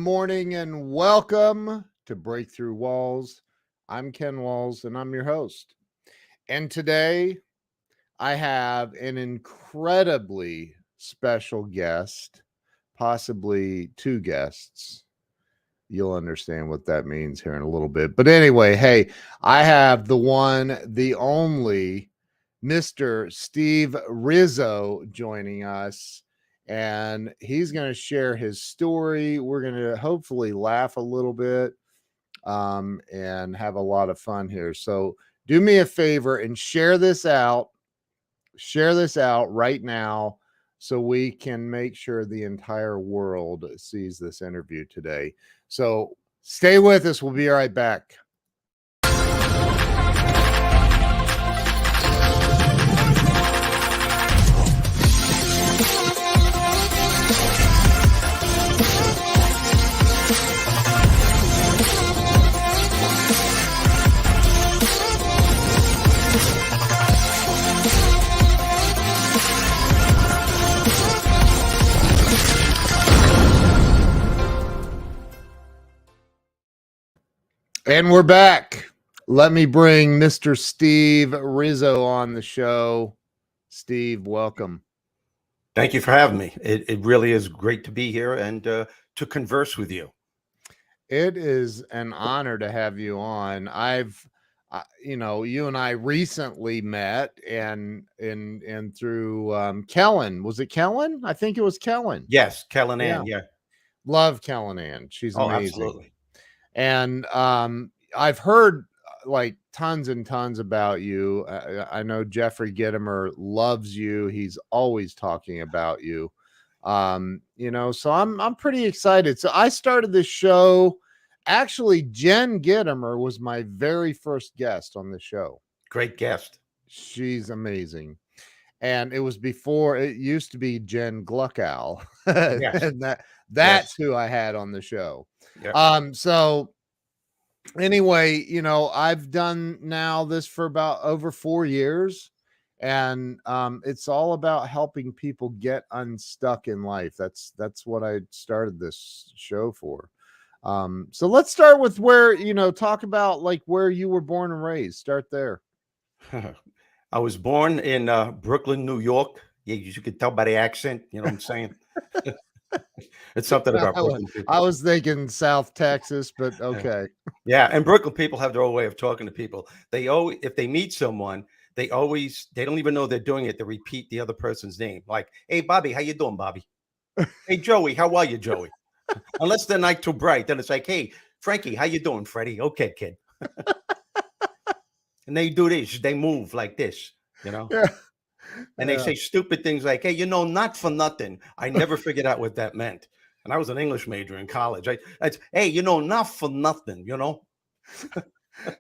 morning and welcome to Breakthrough Walls. I'm Ken Walls and I'm your host. And today I have an incredibly special guest, possibly two guests. You'll understand what that means here in a little bit. But anyway, hey, I have the one, the only Mr. Steve Rizzo joining us, and he's going to share his story. We're going to hopefully laugh a little bit and have a lot of fun here. So do me a favor and share this out. Share this out right now so we can make sure the entire world sees this interview today. So stay with us. We'll be right back. And we're back. Let me bring Mr. Steve Rizzo on the show. Steve, welcome. Thank you for having me. It really is great to be here and to converse with you. It is an honor to have you on. You and I recently met and through Kellen. Was it Kellen? I think it was Kellen. Yes, Kellen Ann. Yeah. Love Kellen Ann. She's amazing. Absolutely. And I've heard like tons and tons about you. I know Jeffrey Gittimer loves you. He's always talking about you. So I'm pretty excited. So I started this show. Actually, Jen Gittimer was my very first guest on the show. Great guest. She's amazing. And it was before it used to be Jen Gluckow. Yes. And that's who I had on the show. Yep. So anyway, I've done now this for about over 4 years, and it's all about helping people get unstuck in life. That's what I started this show for. So let's start with where, talk about like where you were born and raised. Start there. I was born in Brooklyn, New York. Yeah, you could tell by the accent, you know what I'm saying? It's something about Brooklyn people. I was thinking South Texas, but okay. Yeah, and Brooklyn people have their own way of talking to people. They always, if they meet someone, they don't even know they're doing it. They repeat the other person's name. Like, hey, Bobby, how you doing, Bobby? Hey, Joey, how are you, Joey? Unless the night too bright, then it's like, hey, Frankie, how you doing, Freddie? Okay, kid. And they do this. They move like this, Yeah. And they say stupid things like, hey, not for nothing. I never figured out what that meant. And I was an English major in college. Hey, not for nothing,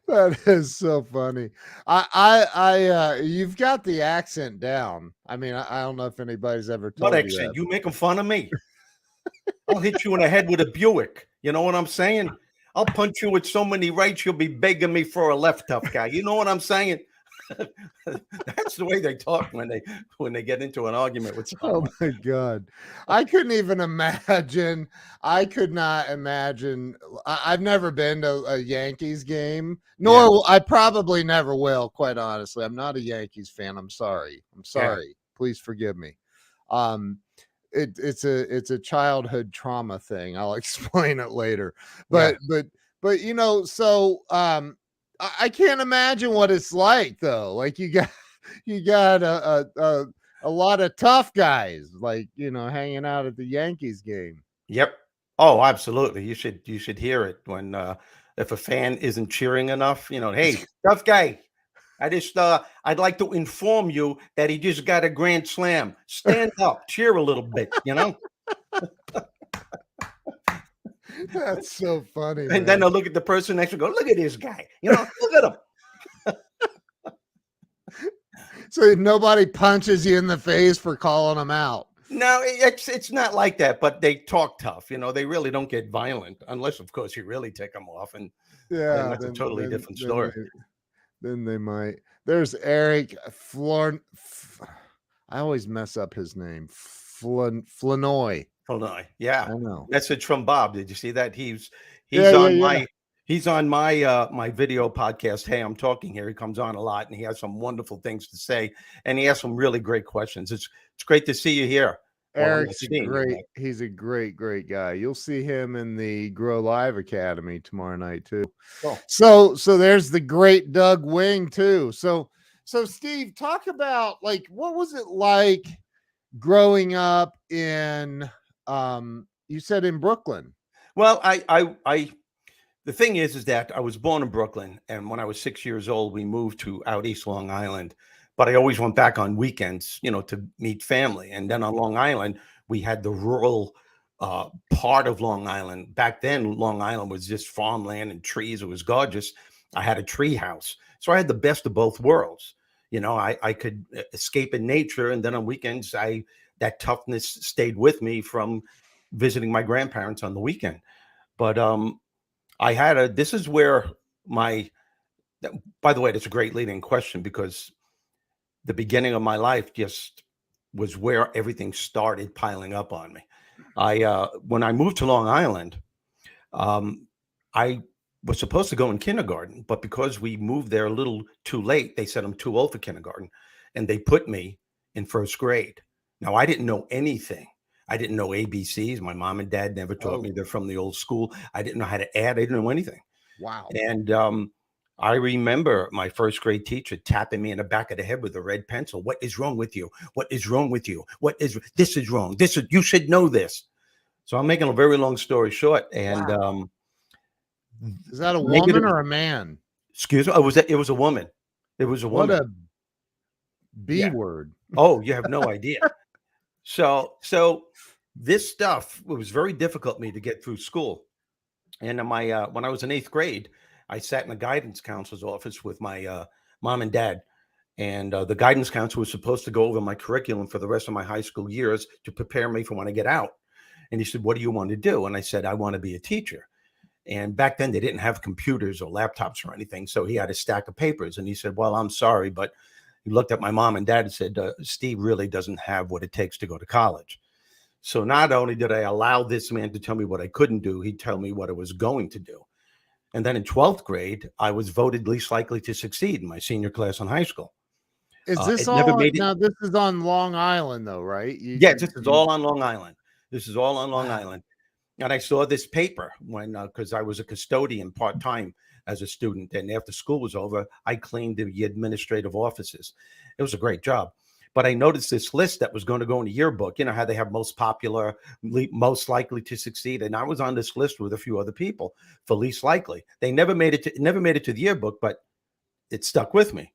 That is so funny. I you've got the accent down. I mean, I don't know if anybody's ever told what accent? You making fun of me? I'll hit you in the head with a Buick. You know what I'm saying? I'll punch you with so many rights, you'll be begging me for a left, tough guy. You know what I'm saying? That's the way they talk when they get into an argument with someone. Oh my God. I couldn't even imagine. I could not imagine. I've never been to a Yankees game, nor I probably never will, quite honestly. I'm not a Yankees fan. I'm sorry. Yeah. Please forgive me. It's a childhood trauma thing. I'll explain it later. But so I can't imagine what it's like though. Like you got a lot of tough guys, like hanging out at the Yankees game. Yep. Oh, absolutely. You should hear it when if a fan isn't cheering enough. Hey, tough guy. I'd like to inform you that he just got a grand slam. Stand up, cheer a little bit. That's so funny. And then they'll look at the person next to go, look at this guy. Look at him. So nobody punches you in the face for calling them out. No, it's not like that, but they talk tough. They really don't get violent unless, of course, you really tick them off. And that's a totally different story. Then they might. There's Eric Florn. I always mess up his name. Flanoy. Illinois. Yeah. I know. Message from Bob. Did you see that? Yeah, He's yeah, on yeah. my video podcast. Hey, I'm talking here. He comes on a lot and he has some wonderful things to say. And he has some really great questions. It's great to see you here. Well, I'm not Eric's seeing you, great. but He's a great, great guy. You'll see him in the Grow Live Academy tomorrow night too. cool. So there's the great Doug Wing too. So Steve, talk about like what was it like growing up in you said in Brooklyn. Well, the thing is that I was born in Brooklyn, and when I was 6 years old, we moved to out East Long Island. But I always went back on weekends, to meet family. And then on Long Island, we had the rural part of Long Island. Back then, Long Island was just farmland and trees. It was gorgeous. I had a tree house, so I had the best of both worlds. I could escape in nature, and then on weekends, I that toughness stayed with me from visiting my grandparents on the weekend. But this is where my, by the way, that's a great leading question because the beginning of my life just was where everything started piling up on me. When I moved to Long Island, I was supposed to go in kindergarten, but because we moved there a little too late, they said I'm too old for kindergarten, and they put me in first grade. Now, I didn't know anything. I didn't know ABCs. My mom and dad never taught Oh, me. They're from the old school. I didn't know how to add. I didn't know anything. wow. And I remember my first grade teacher tapping me in the back of the head with a red pencil. What is wrong with you? What is wrong with you? This is wrong. You should know this. So I'm making a very long story short. And Wow. Is that a woman negative, or a man? excuse me. It was a woman. It was a What woman. a B Yeah. word. Oh, you have no idea. So this stuff was very difficult for me to get through school. And when I was in eighth grade, I sat in the guidance counselor's office with my mom and dad. And the guidance counselor was supposed to go over my curriculum for the rest of my high school years to prepare me for when I get out. And he said, "What do you want to do?" And I said, "I want to be a teacher." And back then they didn't have computers or laptops or anything. So he had a stack of papers. And he said, "Well, I'm sorry, but," he looked at my mom and dad and said, "Steve really doesn't have what it takes to go to college." So not only did I allow this man to tell me what I couldn't do, he'd tell me what I was going to do. And then in 12th grade, I was voted least likely to succeed in my senior class in high school. Is this It never all made it. now? This is on Long Island, though, right? Yes, this is all on Long Island. This is all on Long Wow. Island. And I saw this paper because I was a custodian part time as a student. And after school was over, I cleaned the administrative offices. It was a great job. But I noticed this list that was going to go in the yearbook. You know how they have most popular, most likely to succeed. And I was on this list with a few other people for least likely. They never made it to the yearbook, but it stuck with me.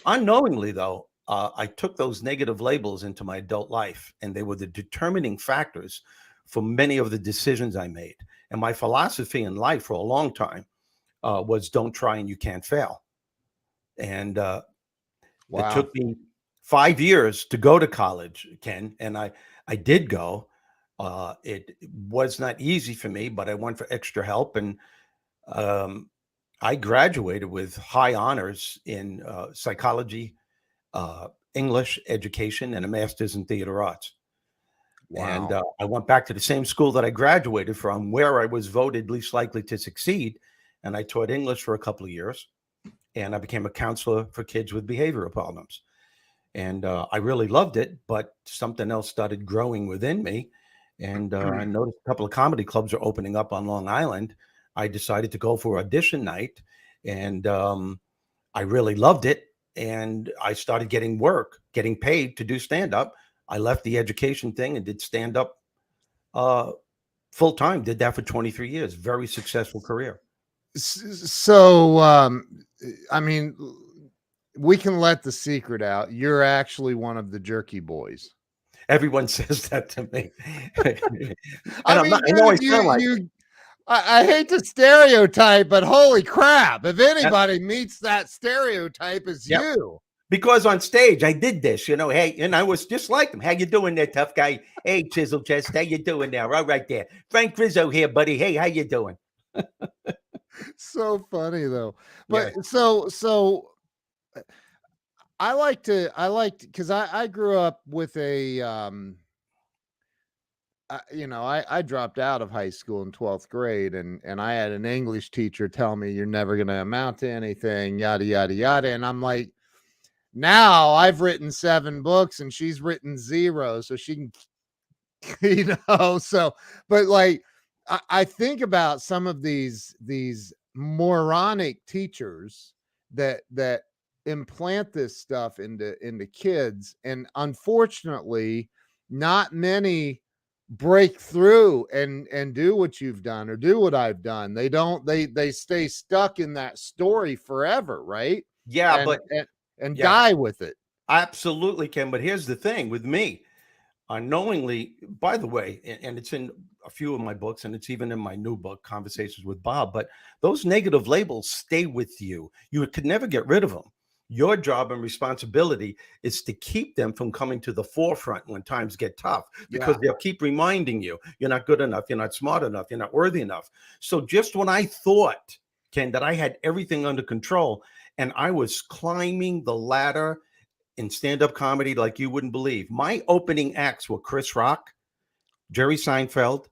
Unknowingly, though, I took those negative labels into my adult life, and they were the determining factors for many of the decisions I made. And my philosophy in life for a long time was don't try and you can't fail. And it Wow. took me 5 years to go to college, Ken, and I did go. It was not easy for me, but I went for extra help, and um, I graduated with high honors in psychology, English education, and a master's in theater arts. And Wow. I went back to the same school that I graduated from, where I was voted least likely to succeed. And I taught English for a couple of years, and I became a counselor for kids with behavioral problems. And I really loved it, but something else started growing within me. And I noticed a couple of comedy clubs are opening up on Long Island. I decided to go for audition night, and I really loved it. And I started getting work, getting paid to do stand up. I left the education thing and did stand up uh, full time. Did that for 23 years. Very successful career. So, I mean, we can let the secret out. You're actually one of the jerky boys. Everyone says that to me. And I I'm not, mean, I know I dude, sound like it. I hate to stereotype, but holy crap! If That- anybody meets that stereotype, it's Yep. you. Because on stage I did this, hey, and I was just like him. How you doing there, tough guy? Hey, chisel chest, how you doing there? All right there. Frank Rizzo here, buddy. Hey, how you doing? So funny though. Yeah. But so I liked because I grew up with I dropped out of high school in 12th grade, and I had an English teacher tell me you're never going to amount to anything, yada, yada, yada. And I'm like, now I've written 7 books and she's written 0. So she can, so, but like, I think about some of these moronic teachers that implant this stuff into kids. And unfortunately, not many break through and do what you've done or do what I've done. They don't, they stay stuck in that story forever, right? Yeah, And but and yeah, die with it. absolutely, Ken. But here's the thing with me. Unknowingly, by the way, and it's in a few of my books, and it's even in my new book, Conversations with Bob. But those negative labels stay with you. You could never get rid of them. Your job and responsibility is to keep them from coming to the forefront when times get tough, because Yeah. they'll keep reminding you you're not good enough, you're not smart enough, you're not worthy enough. So just when I thought, Ken, that I had everything under control and I was climbing the ladder in stand-up comedy like you wouldn't believe. My opening acts were Chris Rock, Jerry Seinfeld,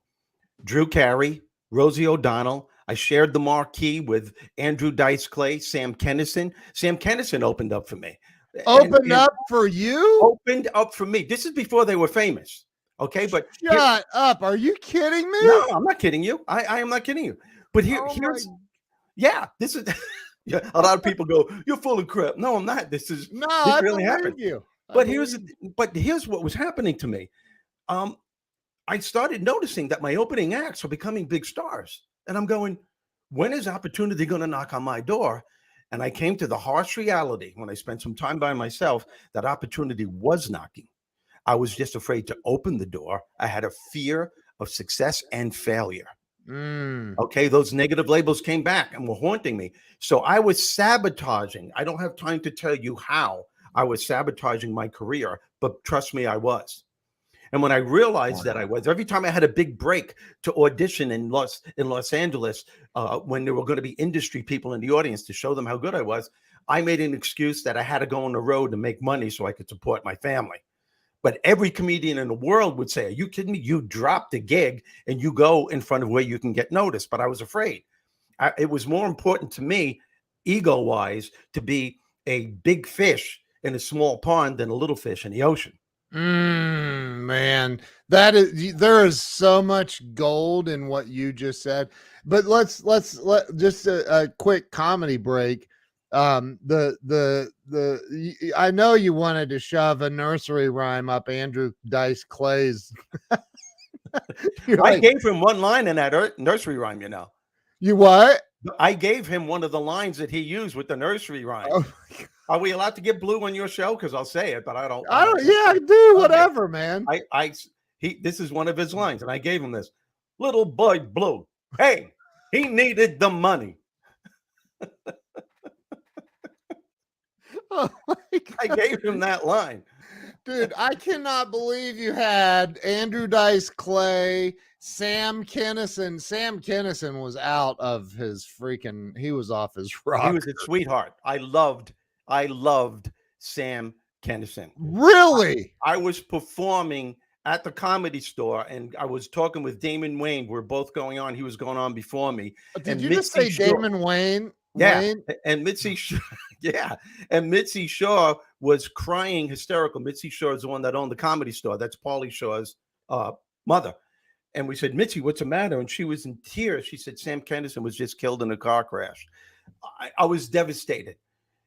Drew Carey, Rosie O'Donnell. I shared the marquee with Andrew Dice Clay, Sam Kinison. Sam Kinison opened up for me. Opened And up for you? opened up for me. This is before they were famous. Okay, but Shut up. Are you kidding me? no, I'm not kidding you. I am not kidding you. But Oh my, this is yeah, a lot of people go, "You're full of crap." No, I'm not. This no, I really happened. believe you. But here's what was happening to me. Um, I started noticing that my opening acts were becoming big stars. And I'm going, when is opportunity going to knock on my door? And I came to the harsh reality when I spent some time by myself that opportunity was knocking. I was just afraid to open the door. I had a fear of success and failure. Okay, those negative labels came back and were haunting me. So I was sabotaging. I don't have time to tell you how I was sabotaging my career, but trust me, I was. And when I realized that I was, every time I had a big break to audition in Los Angeles, when there were going to be industry people in the audience to show them how good I was, I made an excuse that I had to go on the road to make money so I could support my family. But every comedian in the world would say, "Are you kidding me? You drop the gig and you go in front of where you can get noticed." But I was afraid. It was more important to me, ego-wise, to be a big fish in a small pond than a little fish in the ocean. Man, there is so much gold in what you just said. But let's let just a quick comedy break. I know you wanted to shove a nursery rhyme up Andrew Dice Clay's. I gave him one line in that nursery rhyme, you know. You what? I gave him one of the lines that he used with the nursery rhyme. Oh, Are we allowed to get blue on your show? Because I'll say it, but I don't. yeah, do whatever, man. This is one of his lines, and I gave him this. Little boy blue. Hey, he needed the money. Oh my God. I gave him that line. Dude, I cannot believe you had Andrew Dice Clay, Sam Kinison. Sam Kinison was out of his freaking, he was off his rocker. He was a sweetheart. I loved Sam Kinison. Really? I was performing at the Comedy Store, and I was talking with Damon Wayne. We're both going on. He was going on before me. Did you just say Damon Wayne? Yeah, Wayne? and Mitzi Shaw, yeah, and Mitzi Shaw was crying hysterical. Mitzi Shaw is the one that owned the Comedy Store. That's Pauly Shaw's mother. And we said, "Mitzi, what's the matter?" And she was in tears. She said, "Sam Kinison was just killed in a car crash." I was devastated.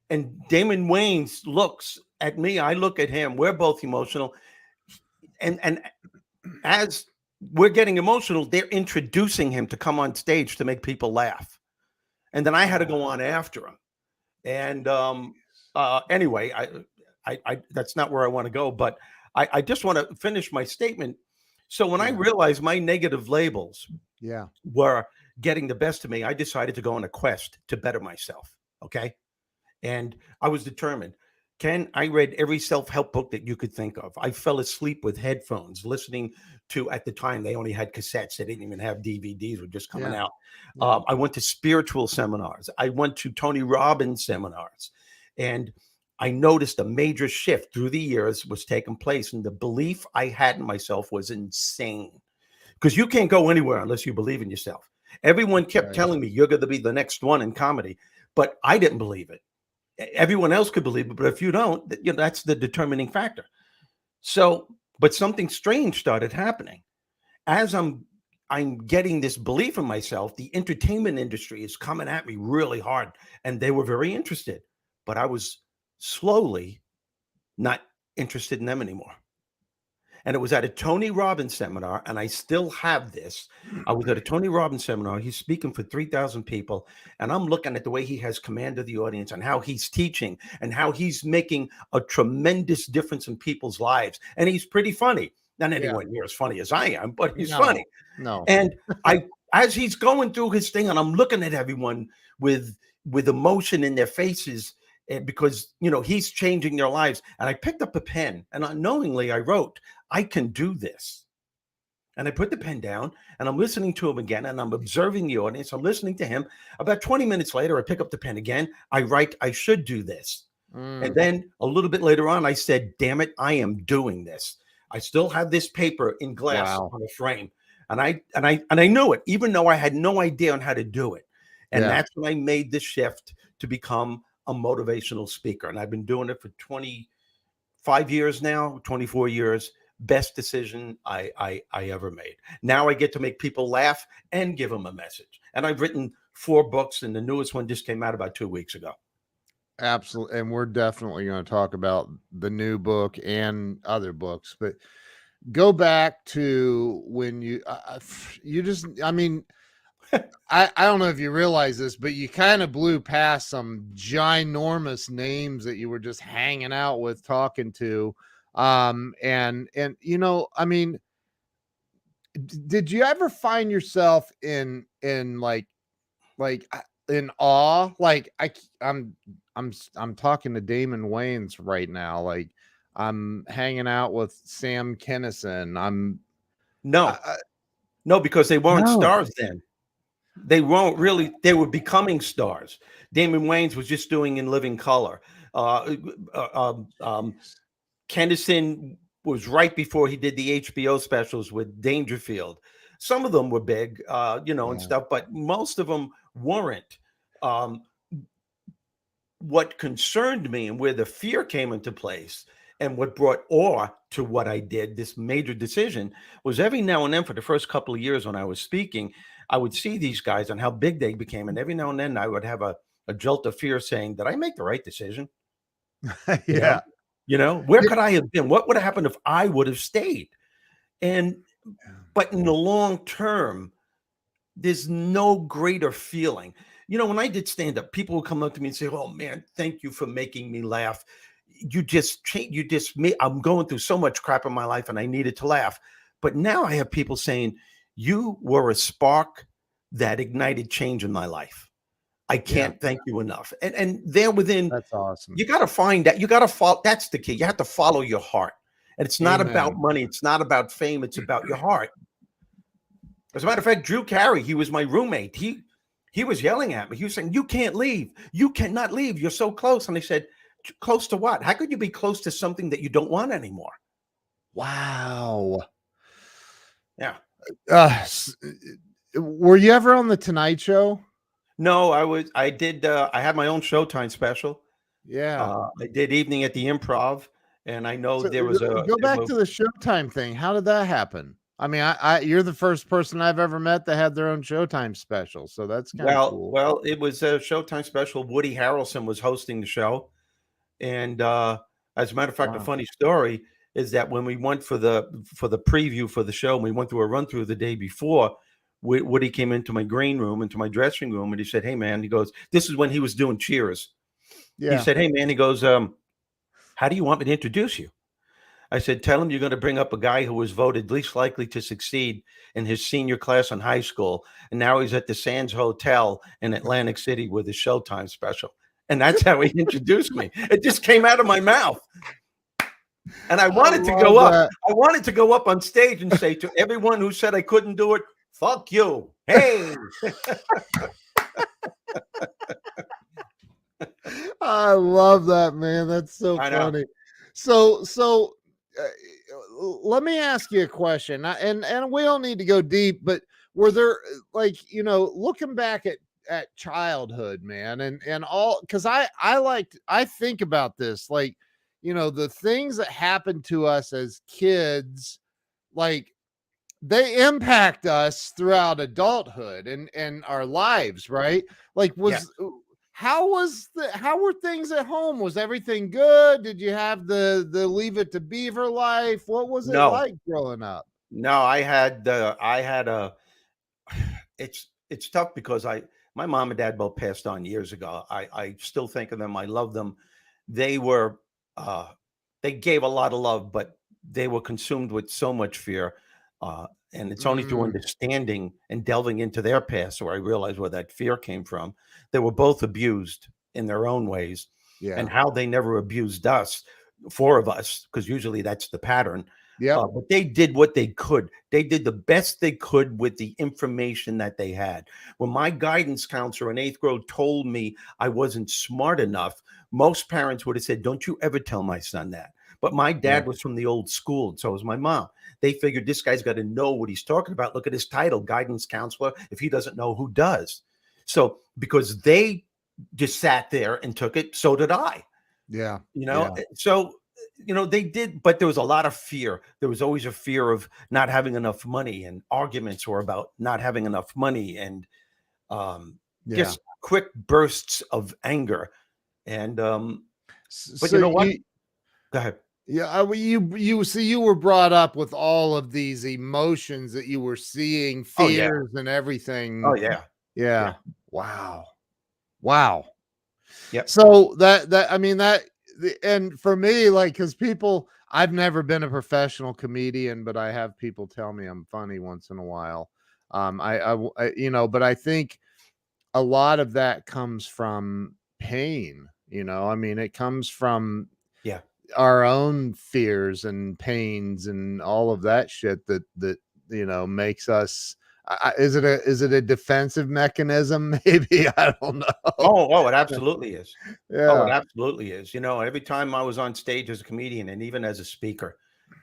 And Damon Wayne looks at me. I look at him. We're both emotional. And as we're getting emotional, they're introducing him to come on stage to make people laugh. And then I had to go on after him. And anyway, I that's not where I want to go, but I just want to finish my statement. So when I realized my negative labels were getting the best of me, I decided to go on a quest to better myself. Okay. And I was determined. Ken, I read every self-help book that you could think of. I fell asleep with headphones, listening to, at the time, they only had cassettes. They didn't even have DVDs, were just coming out. I went to spiritual seminars. I went to Tony Robbins seminars. And I noticed a major shift through the years was taking place. And the belief I had in myself was insane. because you can't go anywhere unless you believe in yourself. Everyone kept Right. telling me you're going to be the next one in comedy, but I didn't believe it. Everyone else could believe it, but if you don't, that's the determining factor. So, but something strange started happening as I'm getting this belief in myself. The entertainment industry is coming at me really hard, and they were very interested, but I was slowly not interested in them anymore. And it was at a Tony Robbins seminar, and I still have this. I was at a Tony Robbins seminar. He's speaking for 3,000 people, and I'm looking at the way he has command of the audience and how he's teaching and how he's making a tremendous difference in people's lives. And he's pretty funny. Not Yeah. anywhere near as funny as I am, but he's No. funny. No. And as he's going through his thing, and I'm looking at everyone with emotion in their faces, because he's changing their lives. And I picked up a pen, and unknowingly I wrote, "I can do this." And I put the pen down, and I'm listening to him again, and I'm observing the audience. I'm listening to him. About 20 minutes later, I pick up the pen again. I write, "I should do this." And then a little bit later on, I said, "Damn it, I am doing this." I still have this paper in glass on a frame. And I knew it, even though I had no idea on how to do it. And that's when I made the shift to become a motivational speaker. And I've been doing it for 25 years now, 24 years. Best decision I ever made. Now I get to make people laugh and give them a message. And I've written 4 books, and the newest one just came out about 2 weeks ago. Absolutely. And we're definitely going to talk about the new book and other books, but go back to when you just, I mean, I don't know if you realize this, but you kind of blew past some ginormous names that you were just hanging out with, talking to. And I mean, did you ever find yourself in like in awe? Like I'm talking to Damon Wayans right now. Like I'm hanging out with Sam Kinison. No, because they weren't No. stars then. They weren't really. They were becoming stars. Damon Wayans was just doing In Living Color. Kennison was right before he did the HBO specials with Dangerfield. Some of them were big, and stuff, but most of them weren't. What concerned me and where the fear came into place and what brought awe to what I did, this major decision, was every now and then for the first couple of years when I was speaking, I would see these guys and how big they became. And every now and then I would have a jolt of fear saying, did I make the right decision? Yeah. Where could I have been? What would have happened if I would have stayed? But in the long term, there's no greater feeling. When I did stand up, people would come up to me and say, "Oh man, thank you for making me laugh. You just changed. I'm going through so much crap in my life and I needed to laugh." But now I have people saying, "You were a spark that ignited change in my life. I can't thank you enough." And there within, that's awesome. You got to find that. You got to follow. That's the key. You have to follow your heart. And it's not about money. It's not about fame. It's about your heart. As a matter of fact, Drew Carey, he was my roommate. He was yelling at me. He was saying, "You can't leave. You cannot leave. You're so close." And I said, "Close to what? How could you be close to something that you don't want anymore?" Wow. Yeah. Were you ever on the Tonight Show? No, I did. I had my own Showtime special. Yeah. I did Evening at the Improv. And I know there was go back to the Showtime thing. How did that happen? I mean, you're the first person I've ever met that had their own Showtime special, so that's kind of cool. Well, it was a Showtime special. Woody Harrelson was hosting the show, and as a matter of fact, a funny story is that when we went for the preview for the show, and we went through a run through the day before, Woody came into my green room, into my dressing room, and he said, "Hey, man," he goes, this is when he was doing Cheers. Yeah. He said, "Hey, man," he goes, "how do you want me to introduce you?" I said, "Tell him you're going to bring up a guy who was voted least likely to succeed in his senior class in high school. And now he's at the Sands Hotel in Atlantic City with his Showtime special." And that's how he introduced me. It just came out of my mouth. And I wanted to go up. I wanted to go up on stage and say to everyone who said I couldn't do it, "Fuck you. Hey." I love that, man. That's so funny. So let me ask you a question, and we don't need to go deep, but were there like, looking back at childhood, man, and all, because I think about this, like, the things that happened to us as kids, like, they impact us throughout adulthood and our lives, right? Like, Yeah. how were things at home? Was everything good? Did you have the Leave It to Beaver life? What was it No, like growing up? no, I had a it's tough because my mom and dad both passed on years ago. I still think of them. I love them. They were uh they gave a lot of love, but they were consumed with so much fear. And it's only through Mm, understanding and delving into their past where I realized where that fear came from. They were both abused in their own ways, and yeah. how they never abused us, four of us, because usually that's the pattern. Yep. But they did what they could. They did the best they could with the information that they had. When my guidance counselor in eighth grade told me I wasn't smart enough, most parents would have said, "Don't you ever tell my son that." But my Yeah. dad was from the old school, and so was my mom. They figured this guy's got to know what he's talking about. Look at his title, guidance counselor. If he doesn't know, who does? So because they just sat there and took it, so did I. Yeah. You know, Yeah. so they did, but there was a lot of fear. There was always a fear of not having enough money, and arguments were about not having enough money, and um, Yeah. just quick bursts of anger. And but So you know what? you Go ahead. yeah, you see, you were brought up with all of these emotions that you were seeing, Oh yeah. fears and Oh everything. yeah. Yeah. Yeah. Wow. Wow. Yep. So that I mean and for me, like, because people, I've never been a professional comedian, but I have people tell me I'm funny once in a while. But I think a lot of that comes from pain. I mean, it comes from Yeah. our own fears and pains and all of that shit that makes us. Is it a defensive mechanism? Maybe, I don't know. Oh, it absolutely is. Oh, it Yeah. absolutely is. Every time I was on stage as a comedian and even as a speaker,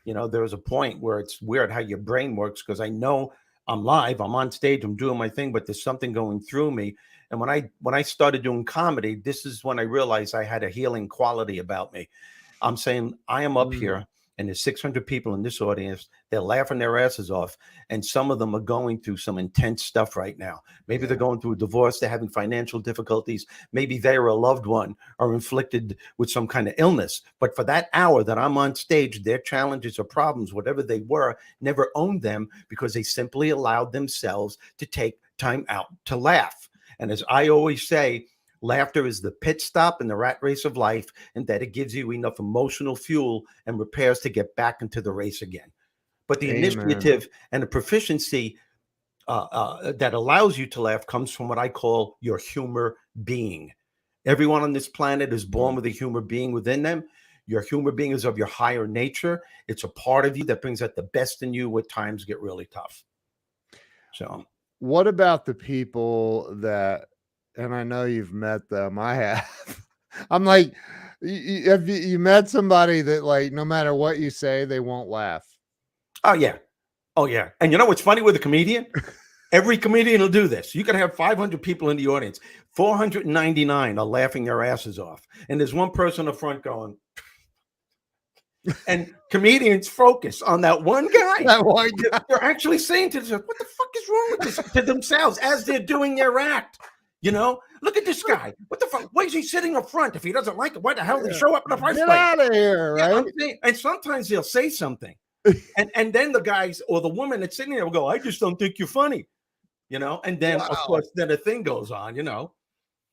there was a point where it's weird how your brain works, because I know I'm live, I'm on stage, I'm doing my thing, but there's something going through me. And when I started doing comedy, this is when I realized I had a healing quality about me. I'm saying I am up Mm, here and there's 600 people in this audience. They're laughing their asses off. And some of them are going through some intense stuff right now. Maybe they're yeah. going through a divorce. They're having financial difficulties. Maybe they or a loved one are inflicted with some kind of illness. But for that hour that I'm on stage, their challenges or problems, whatever they were, never owned them, because they simply allowed themselves to take time out to laugh. And as I always say, laughter is the pit stop in the rat race of life, and that it gives you enough emotional fuel and repairs to get back into the race again. But the Amen. initiative and the proficiency that allows you to laugh comes from what I call your humor being. Everyone on this planet is born with a humor being within them. Your humor being is of your higher nature. It's a part of you that brings out the best in you when times get really tough. So, What about the people that, and I know you've met them, I have. I'm like, have you met somebody that, like, no matter what you say, they won't laugh? oh yeah, oh yeah. And you know what's funny with a comedian? Every comedian will do this. You can have 500 people in the audience. 499 are laughing their asses off. And there's one person in the front going, and comedians focus on that one guy. That one guy. They're actually saying to themselves, what the fuck is wrong with this, to themselves as they're doing their act. Look at this guy. What the fuck? Why is he sitting up front? If he doesn't like it, why the hell did he Yeah. show up in the first Get place? out of here, Yeah, right? I'm saying, and sometimes they'll say something. And then the guys or the woman that's sitting there will go, I just don't think you're funny. And then of Wow. course, then a thing goes on, Yeah.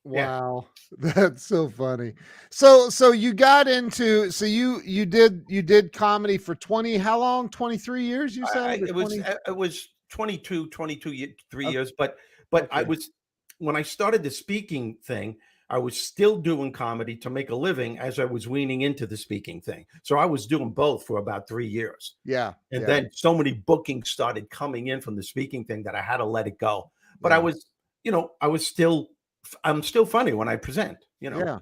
Wow. That's so funny. So you got into, so you did comedy for 20, how long? 23 years, you said? Or It was 20? 3 Okay. years, but I Okay. was when I started the speaking thing, I was still doing comedy to make a living as I was weaning into the speaking thing. So I was doing both for about 3 years. Yeah. And Yeah. then so many bookings started coming in from the speaking thing that I had to let it go. But Yeah. I was still I'm still funny when I present. Yeah.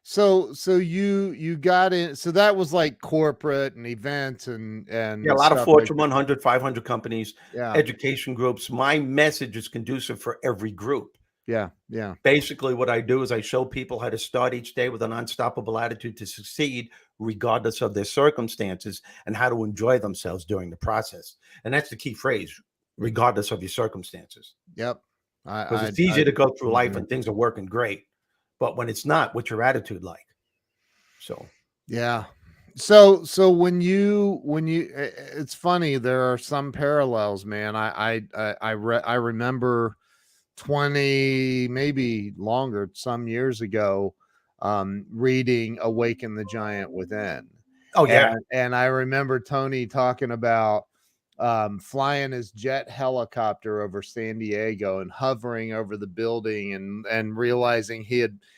So you got in, so that was like corporate and events and Yeah, a lot of stuff like Fortune that. 100, 500 companies, Yeah, education groups. My message is conducive for every group. yeah, yeah, Basically, what I do is I show people how to start each day with an unstoppable attitude to succeed, regardless of their circumstances, and how to enjoy themselves during the process. And that's the key phrase, regardless of your circumstances. yep. Because I it's easy to go through life agree. and things are working great. But when it's not, what's your attitude like? So, Yeah. So when you it's funny, there are some parallels, man. I remember 20, maybe longer, some years ago, reading Awaken the Giant Within. oh, yeah. And I remember Tony talking about flying his jet helicopter over San Diego and hovering over the building and realizing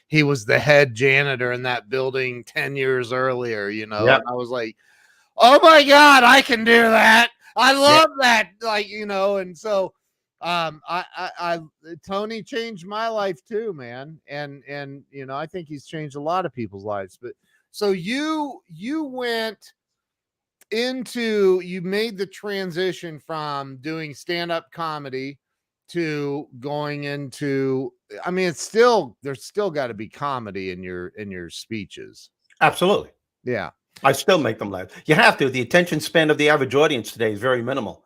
he was the head janitor in that building 10 years earlier, you know. Yeah. And I was like, oh my God, I can do that. I Yeah. love that. Like, you know, and so I Tony changed my life too, man. And you know, I think he's changed a lot of people's lives. But so you went into, you made the transition from doing stand-up comedy to going into, I mean, it's still, there's still got to be comedy in your speeches. Absolutely. Yeah. I still make them laugh. You have to. The attention span of the average audience today is very minimal.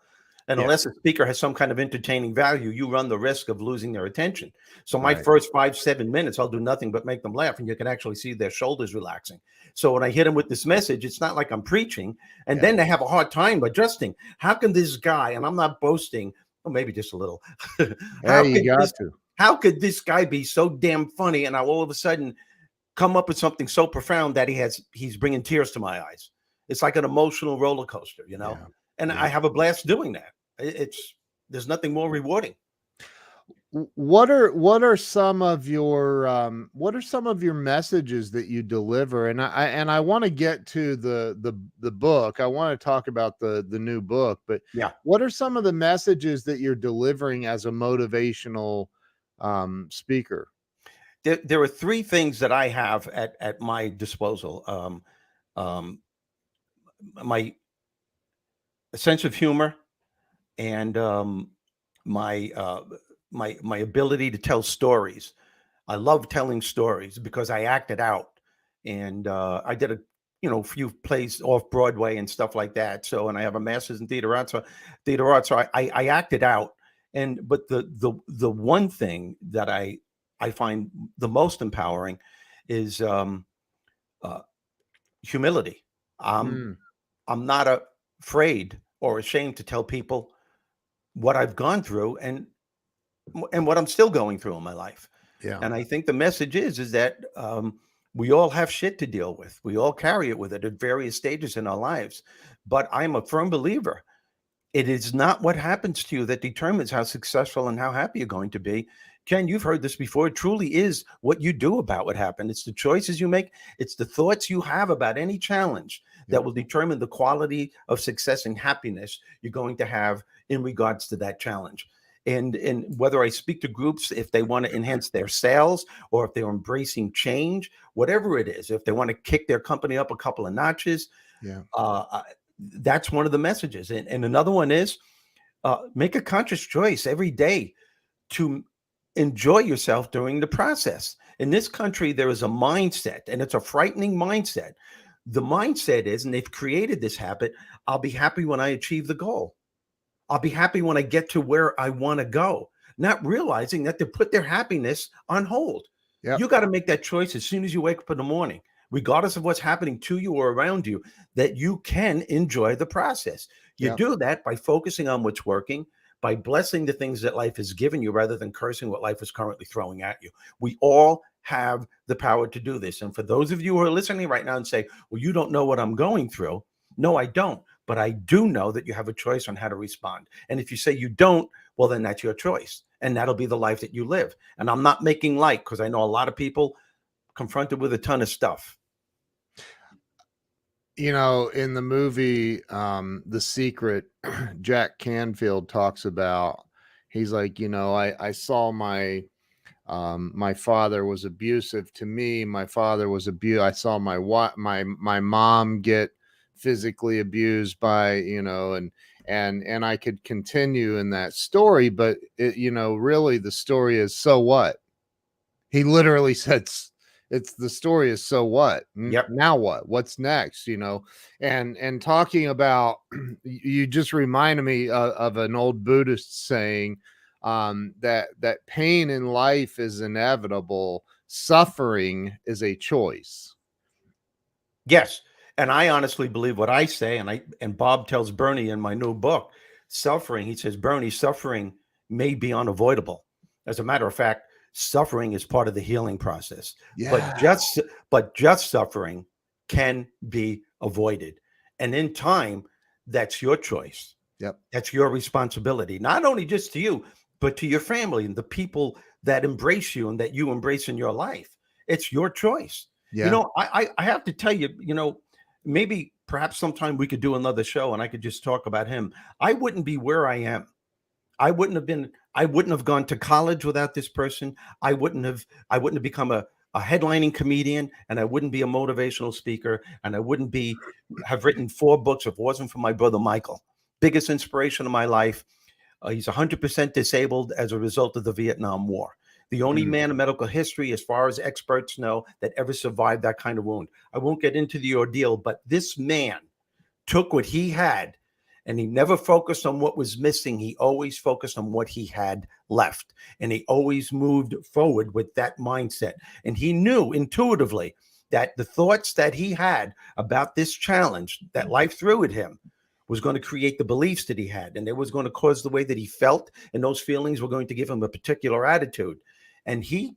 And Yeah. unless a speaker has some kind of entertaining value, you run the risk of losing their attention. So my Right. first 5, 7 minutes, I'll do nothing but make them laugh, and you can actually see their shoulders relaxing. So when I hit them with this message, it's not like I'm preaching, and Yeah. then they have a hard time adjusting. How can this guy, and I'm not boasting, or maybe just a little, how Hey, you could got this to. how could this guy be so damn funny, and I all of a sudden come up with something so profound that he's bringing tears to my eyes. It's like an emotional roller coaster, you know. Yeah. And I Yeah. have a blast doing that. It's there's nothing more rewarding. What are some of your what are some of your messages that you deliver? And I want to get to the book. I want to talk about the new book, but Yeah. what are some of the messages that you're delivering as a motivational speaker? There are three things that I have at my disposal. Um, my sense of humor and my my ability to tell stories. I love telling stories because I act it out, and I did a few plays off Broadway and stuff like that. So, and I have a master's in theater arts. So I act it out. And but the one thing that I find the most empowering is uh, humility. Um, Mm, I'm not afraid or ashamed to tell people what I've gone through and what I'm still going through in my life. yeah. And I think the message is that we all have shit to deal with. We all carry it with it at various stages in our lives. But I'm a firm believer. It is not what happens to you that determines how successful and how happy you're going to be. Ken, you've heard this before. It truly is what you do about what happened. It's the choices you make. It's the thoughts you have about any challenge Yeah. that will determine the quality of success and happiness you're going to have in regards to that challenge. And whether I speak to groups, if they want to enhance their sales or if they're embracing change, whatever it is, if they want to kick their company up a couple of notches, Yeah. uh, that's one of the messages. And another one is make a conscious choice every day to enjoy yourself during the process. In this country, there is a mindset, and it's a frightening mindset. The mindset is, and they've created this habit, I'll be happy when I achieve the goal. I'll be happy when I get to where I want to go, not realizing that they put their happiness on hold. Yep. You got to make that choice as soon as you wake up in the morning, regardless of what's happening to you or around you, that you can enjoy the process. You Yep. do that by focusing on what's working, by blessing the things that life has given you rather than cursing what life is currently throwing at you. We all have the power to do this. And for those of you who are listening right now and say, well, you don't know what I'm going through. No, I don't. But I do know that you have a choice on how to respond. And if you say you don't, well, then that's your choice. And that'll be the life that you live. And I'm not making light because I know a lot of people confronted with a ton of stuff. You know, in the movie The Secret, Jack Canfield talks about, he's like, you know, I saw my My father was abusive to me. My father was abused. I saw my mom get physically abused by, and I could continue in that story, but really the story is, so what? He literally said, it's the story is, so what? Yep. Now what? What's next? And talking about, you just reminded me of an old Buddhist saying, that pain in life is inevitable, suffering is a choice. Yes. And I honestly believe what I say, and Bob tells Bernie in my new book, suffering, he says, Bernie, suffering may be unavoidable. As a matter of fact, suffering is part of the healing process. Yeah. But just suffering can be avoided. And in time, that's your choice. Yep. That's your responsibility, not only just to you, but to your family and the people that embrace you and that you embrace in your life. It's your choice. Yeah. I have to tell you, maybe perhaps sometime we could do another show and I could just talk about him. I wouldn't be where I am. I wouldn't have gone to college without this person. I wouldn't have become a headlining comedian, and I wouldn't be a motivational speaker, and I wouldn't have written 4 books if it wasn't for my brother Michael. Biggest inspiration of my life. He's 100% disabled as a result of the Vietnam War. The only man in medical history, as far as experts know, that ever survived that kind of wound. I won't get into the ordeal, but this man took what he had, and he never focused on what was missing. He always focused on what he had left. And he always moved forward with that mindset. And he knew intuitively that the thoughts that he had about this challenge that life threw at him was going to create the beliefs that he had. And it was going to cause the way that he felt. And those feelings were going to give him a particular attitude. And he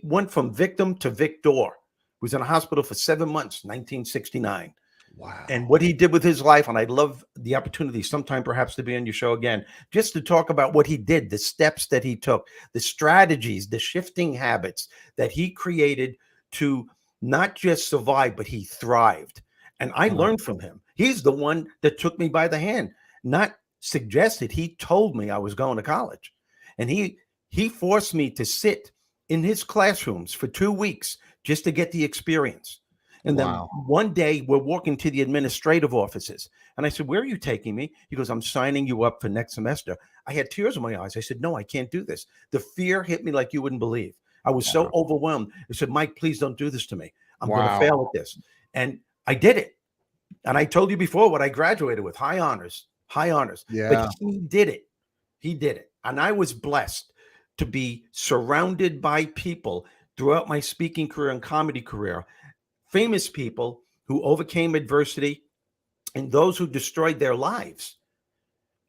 went from victim to victor. He was in a hospital for 7 months, 1969. Wow. And what he did with his life, and I'd love the opportunity sometime perhaps to be on your show again, just to talk about what he did, the steps that he took, the strategies, the shifting habits that he created to not just survive, but he thrived. And I learned from him. He's the one that took me by the hand, not suggested. He told me I was going to college. And he forced me to sit in his classrooms for 2 weeks just to get the experience. And then one day we're walking to the administrative offices. And I said, where are you taking me? He goes, I'm signing you up for next semester. I had tears in my eyes. I said, no, I can't do this. The fear hit me like you wouldn't believe. I was so overwhelmed. I said, Mike, please don't do this to me. I'm going to fail at this. And I did it. And I told you before what I graduated with, high honors. Yeah. But he did it. He did it. And I was blessed to be surrounded by people throughout my speaking career and comedy career, famous people who overcame adversity and those who destroyed their lives.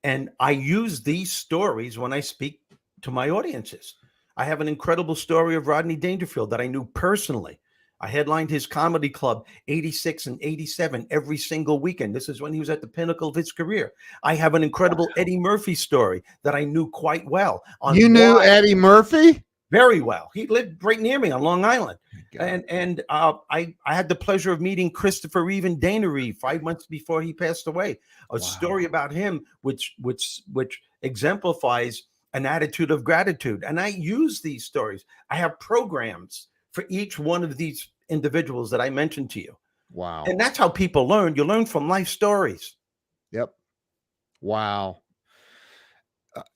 And I use these stories when I speak to my audiences. I have an incredible story of Rodney Dangerfield that I knew personally. I headlined his comedy club 86 and 87 every single weekend. This is when he was at the pinnacle of his career. I have an incredible Eddie Murphy story that I knew quite well. You knew Eddie Murphy? Very well. He lived right near me on Long Island. And I had the pleasure of meeting Christopher Reeve and Dana Reeve 5 months before he passed away. A story about him which exemplifies an attitude of gratitude. And I use these stories. I have programs for each one of these individuals that I mentioned to you. Wow. And that's how people learn. You learn from life stories. Yep. Wow.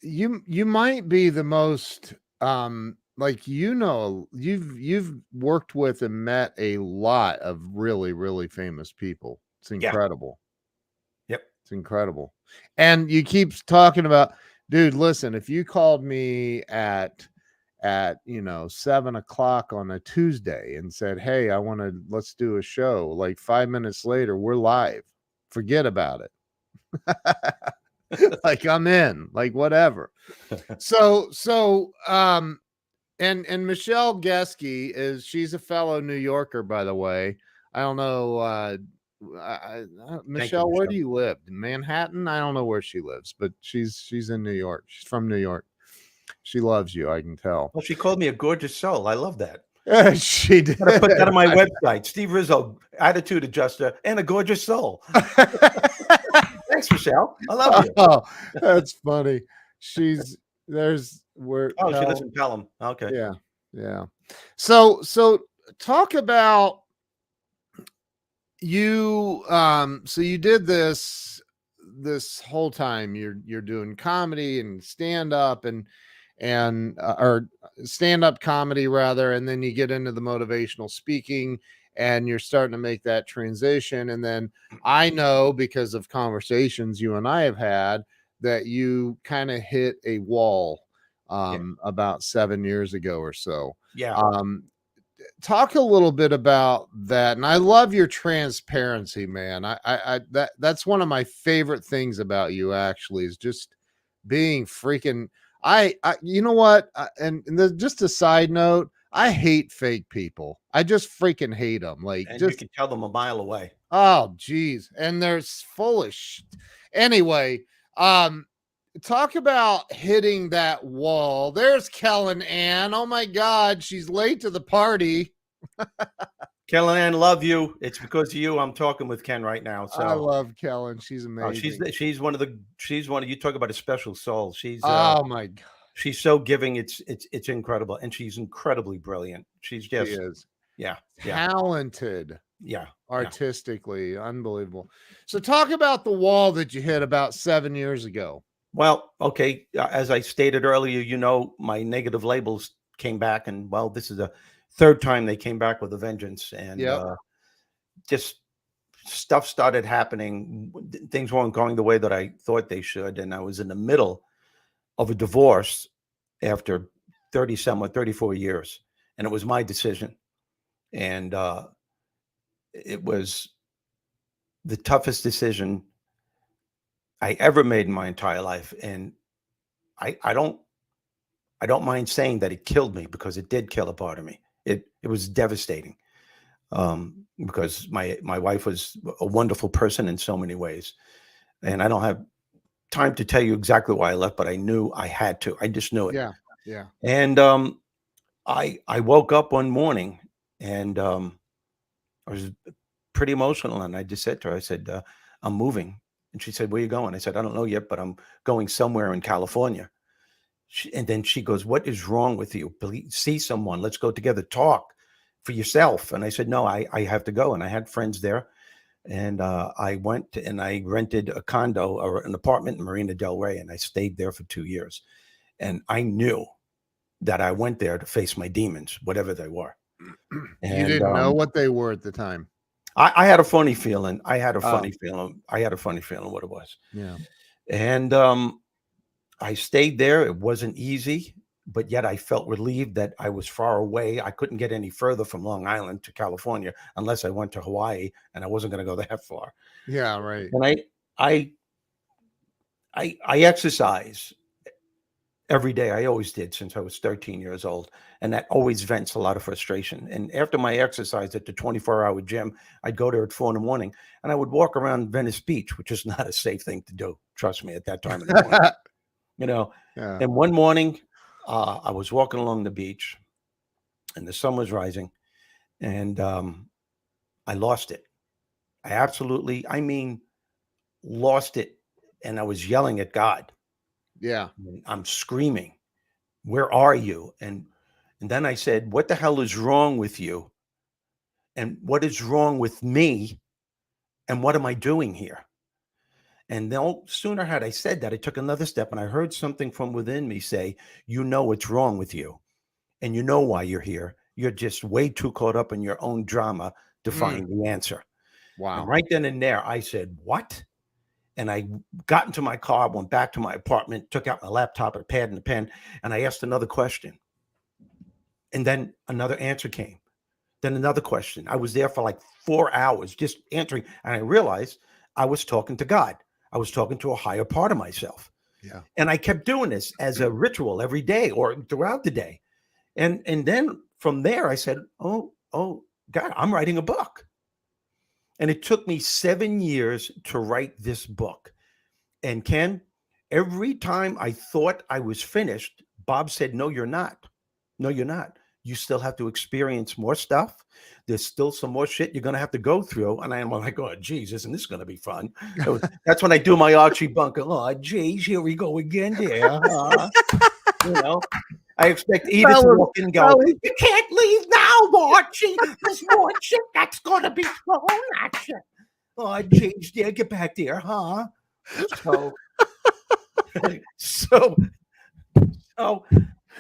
You might be the most you've worked with and met a lot of really, really famous people. It's incredible. Yep. It's incredible. And you keep talking about, dude, listen, if you called me at 7 o'clock on a Tuesday and said, hey, let's do a show, like 5 minutes later, we're live. Forget about it. Like, I'm in, like, whatever. So and Michelle Geske she's a fellow New Yorker, by the way. I don't know, Michelle, where do you live? In Manhattan? I don't know where she lives, but she's in New York. She's from New York. She loves you, I can tell. Well, she called me a gorgeous soul. I love that. She did. I put that on my website. Steve Rizzo, attitude adjuster, and a gorgeous soul. Thanks, Michelle. I love you. Oh, that's funny. Where Oh, she lives Pel? in Pelham. Okay. Yeah, yeah. So talk about you. So you did this whole time. You're doing comedy and stand up and or stand up comedy rather, and then you get into the motivational speaking, and you're starting to make that transition. And then I know because of conversations you and I have had that you kind of hit a wall Yeah. about 7 years ago or so. Yeah. Um, Talk a little bit about that. And I love your transparency, man. That's one of my favorite things about you actually, is just being freaking I you know what? Just a side note, I hate fake people. I just freaking hate them. Like, And you just can tell them a mile away. oh geez. And they're full of anyway. um Talk about hitting that wall. There's Kellen Ann. Oh my god, she's late to the party. Kellyanne, love you. It's because of you I'm talking with Ken right now. I So love Kellen. She's she's amazing. she's one of you talk about a special soul. Oh my god, She's so giving. It's incredible, and she's incredibly brilliant. She's she just is yeah, yeah, talented yeah, yeah. artistically, unbelievable. So talk about the wall that you hit about 7 years ago. Well, okay. As I stated earlier, my negative labels came back, and well, this is the third time they came back with a vengeance, and Yep. just stuff started happening. Things weren't going the way that I thought they should, and I was in the middle of a divorce after 34 years, and it was my decision, and it was the toughest decision I ever made in my entire life, and I, I don't I don't mind saying that it killed me, because it did kill a part of me. It was devastating, because my wife was a wonderful person in so many ways, and I don't have time to tell you exactly why I left, but I knew I had to. I just knew it, Yeah. Yeah. and I woke up one morning, and I was pretty emotional, and I just said to her, I said, "I'm moving," and she said, "Where are you going?" I said, "I don't know yet, but I'm going somewhere in California." And then she goes, "What is wrong with you? Please see someone. Let's go together. Talk for yourself." And I said, "No, I have to go." And I had friends there. And I went and I rented a condo or an apartment in Marina Del Rey. And I stayed there for 2 years. And I knew that I went there to face my demons, whatever they were. You And didn't know what they were at the time. I had a funny feeling. I had a Oh, funny feeling. I had a funny feeling what it was. yeah. And I stayed there. It wasn't easy, but yet I felt relieved that I was far away. I couldn't get any further from Long Island to California unless I went to Hawaii, and I wasn't going to go that far. Yeah, right. And I, I exercise every day. I always did since I was 13 years old, and that always vents a lot of frustration. And after my exercise at the 24-hour gym, I'd go there at 4 in the morning, and I would walk around Venice Beach, which is not a safe thing to do. Trust me, at that time in the morning. You know, Yeah. and one morning, I was walking along the beach, and the sun was rising, and I lost it. I mean, lost it, and I was yelling at God. Yeah. And I'm screaming, "Where are you?" And then I said, "What the hell is wrong with you? And what is wrong with me? And what am I doing here?" And no sooner had I said that, I took another step, and I heard something from within me say, "You know what's wrong with you. And you know why you're here. You're just way too caught up in your own drama to Mm, find the answer." And wow. right then and there, I said, "What?" And I got into my car, went back to my apartment, took out my laptop, a pad, and a pen, and I asked another question. And then another answer came. Then another question. I was there for like 4 hours just answering. And I realized I was talking to God. I was talking to a higher part of myself. Yeah. And I kept doing this as a ritual every day or throughout the day. And then from there, I said, "Oh, God, I'm writing a book." And it took me 7 years to write this book. And Ken, every time I thought I was finished, Bob said, "No, you're not. No, you're not. You still have to experience more stuff. There's still some more shit you're going to have to go through." And I'm like, "Oh, geez, isn't this going to be fun?" That's when I do my Archie Bunker. "Oh, geez, here we go again there. Huh?" You know, I expect Edith That to was walk in and that go, was "You can't leave now, Archie. There's more shit that's gonna be thrown at you." Oh, I changed there. Get back there, huh? So, so, so,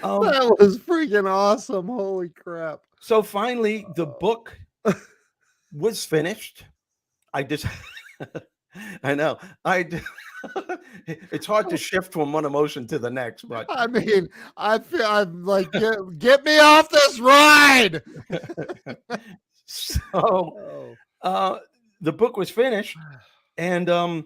um, that was freaking awesome. Holy crap. so finally, the book was finished. I just, I know, it's hard to shift from one emotion to the next, but I mean, I feel I'm like, get me off this ride. so Oh. uh, the book was finished, and uh,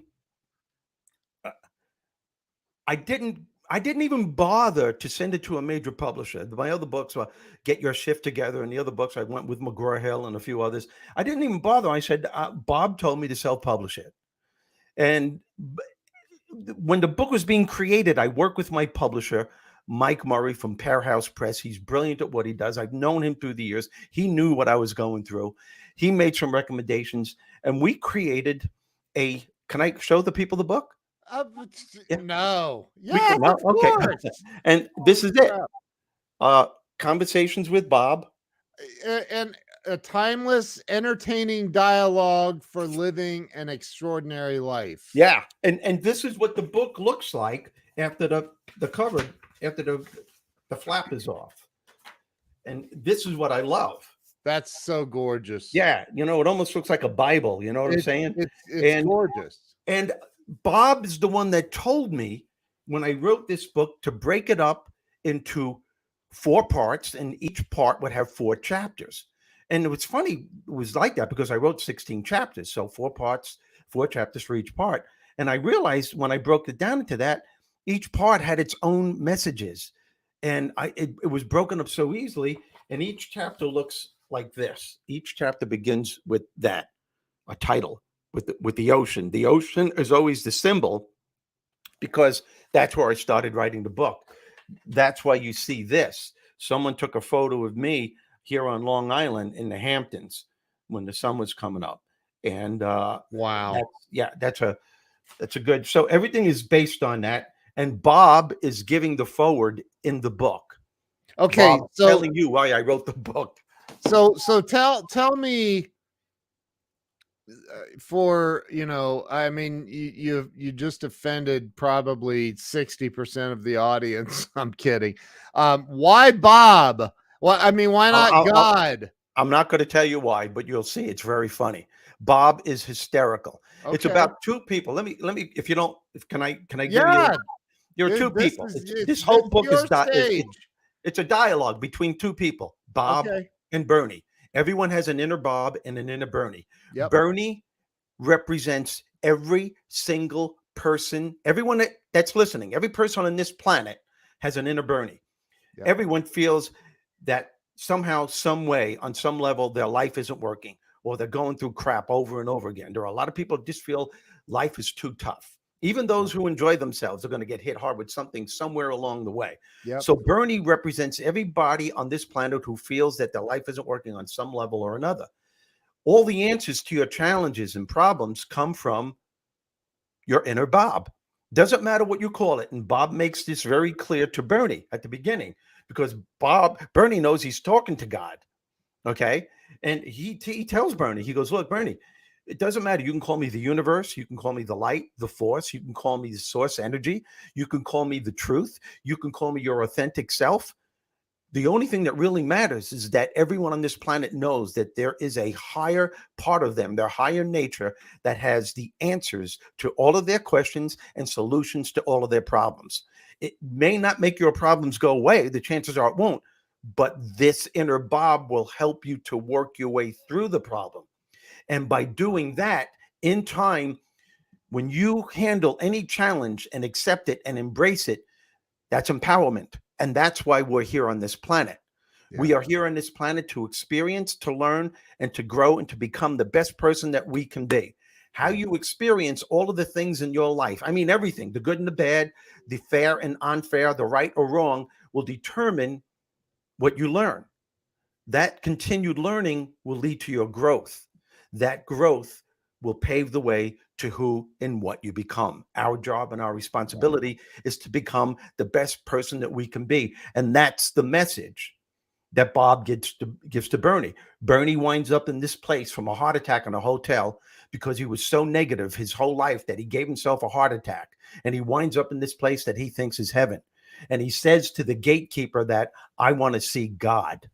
I didn't even bother to send it to a major publisher. My other books were Get Your Shift Together, and the other books I went with McGraw-Hill and a few others. I didn't even bother. I said, Bob told me to self-publish it. And when the book was being created, I worked with my publisher, Mike Murray from Powerhouse Press. He's brilliant at what he does. I've known him through the years. He knew what I was going through. He made some recommendations, and we created a. Can I show the people the book? Yeah, No. we Yes, can. No, of okay. course. And Holy this is it. crap. Conversations with Bob. And a timeless, entertaining dialogue for living an extraordinary life. Yeah, and this is what the book looks like after the cover, after the flap is off. And this is what I love. That's so gorgeous. Yeah, you know, it almost looks like a Bible, you know what I'm saying? It's And gorgeous. and Bob is the one that told me when I wrote this book to break it up into 4 parts, and each part would have 4 chapters. And it was funny, it was like that because I wrote 16 chapters, so 4 parts, 4 chapters for each part. And I realized when I broke it down into that, each part had its own messages. And it was broken up so easily, and each chapter looks like this. Each chapter begins with that, a title with the ocean. The ocean is always the symbol because that's where I started writing the book. That's why you see this. Someone took a photo of me here on Long Island in the Hamptons when the sun was coming up, and Wow. that's a good. So everything is based on that, and Bob is giving the forward in the book. Okay, Bob so telling you why I wrote the book. so tell me, for I mean, you just offended probably 60% of the audience. I'm kidding. Why Bob? Well, I mean, why not God? I'm not going to tell you why, but you'll see. It's very funny. Bob is hysterical. It's Okay. about 2 people. Let me, if you don't, can I give you? Yeah, There are 2 this people. is This whole book your stage. it's a dialogue between 2 people, Bob Okay. and Bernie. Everyone has an inner Bob and an inner Bernie. Yep. Bernie represents every single person, everyone that's listening. Every person on this planet has an inner Bernie. Yep. Everyone feels that somehow, some way, on some level, their life isn't working, or they're going through crap over and over again. There are a lot of people who just feel life is too tough. Even those who enjoy themselves are going to get hit hard with something somewhere along the way. Yep. So Bernie represents everybody on this planet who feels that their life isn't working on some level or another. All the answers to your challenges and problems come from your inner Bob. Doesn't matter what you call it. And Bob makes this very clear to Bernie at the beginning, because Bernie knows he's talking to God. Okay. And he tells Bernie, he goes, look, Bernie, it doesn't matter. You can call me the universe. You can call me the light, the force. You can call me the source energy. You can call me the truth. You can call me your authentic self. The only thing that really matters is that everyone on this planet knows that there is a higher part of them, their higher nature, that has the answers to all of their questions and solutions to all of their problems. It may not make your problems go away. The chances are it won't. But this inner Bob will help you to work your way through the problem. And by doing that, in time, when you handle any challenge and accept it and embrace it, that's empowerment. And that's why we're here on this planet. Yeah. We are here on this planet to experience, to learn, and to grow, and to become the best person that we can be. How you experience all of the things in your life, I mean, everything, the good and the bad, the fair and unfair, the right or wrong, will determine what you learn. That continued learning will lead to your growth. That growth will pave the way to who and what you become. Our job and our responsibility is to become the best person that we can be. And that's the message that Bob gives to Bernie. Bernie winds up in this place from a heart attack in a hotel because he was so negative his whole life that he gave himself a heart attack. And he winds up in this place that he thinks is heaven. And he says to the gatekeeper that, I want to see God.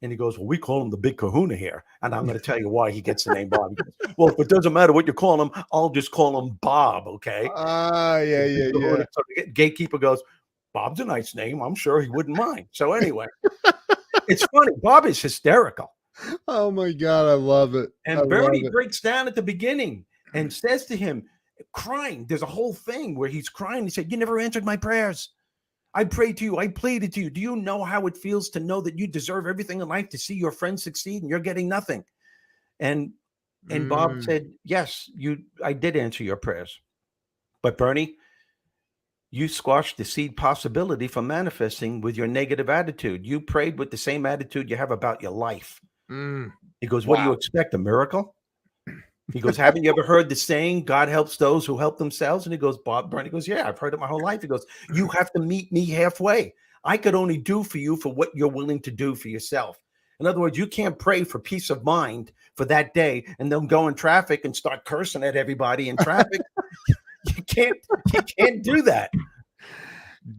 And he goes, well, we call him the big kahuna here. And I'm going to tell you why he gets the name Bob. Goes, well, if it doesn't matter what you call him, I'll just call him Bob, okay? Yeah. So the gatekeeper goes, Bob's a nice name. I'm sure he wouldn't mind. So anyway, it's funny. Bob is hysterical. Oh, my God. I love it. And Bernie breaks down at the beginning and says to him, crying, there's a whole thing where he's crying. He said, you never answered my prayers. I prayed to you. I pleaded to you. Do you know how it feels to know that you deserve everything in life, to see your friends succeed and you're getting nothing? And Bob said, yes, I did answer your prayers. But Bernie, you squashed the seed possibility from manifesting with your negative attitude. You prayed with the same attitude you have about your life. He goes, what do you expect, a miracle? He goes, haven't you ever heard the saying, God helps those who help themselves? And he goes, Bernie goes, yeah, I've heard it my whole life. He goes, you have to meet me halfway. I could only do for you for what you're willing to do for yourself. In other words, you can't pray for peace of mind for that day and then go in traffic and start cursing at everybody in traffic. You can't do that.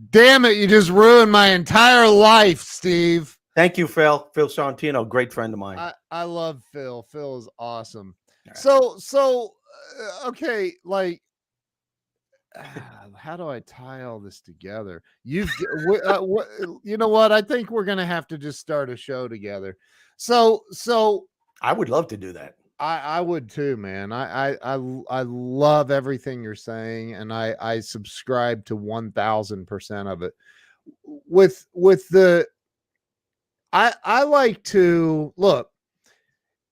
Damn it, you just ruined my entire life, Steve. Thank you, Phil. Phil Sorrentino, great friend of mine. I love Phil. Phil is awesome. Right. So okay, like, how do I tie all this together? You know what? I think we're gonna have to just start a show together. So I would love to do that. I would too, man. I love everything you're saying, and I subscribe to 1000% of it. With the, I like to look.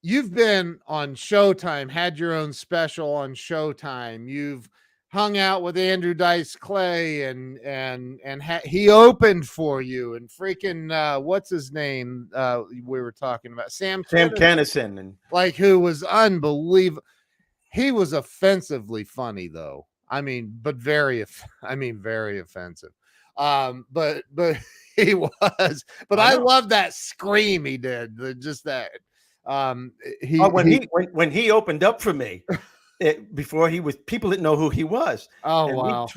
You've been on Showtime, had your own special on Showtime. You've hung out with Andrew Dice Clay, and he opened for you, and freaking what's his name? We were talking about Sam Kinison, and like, who was unbelievable. He was offensively funny, though. I mean, but very offensive. But he was. But I love that scream he did. Just that. When he opened up for me, before people didn't know who he was. Oh, and wow.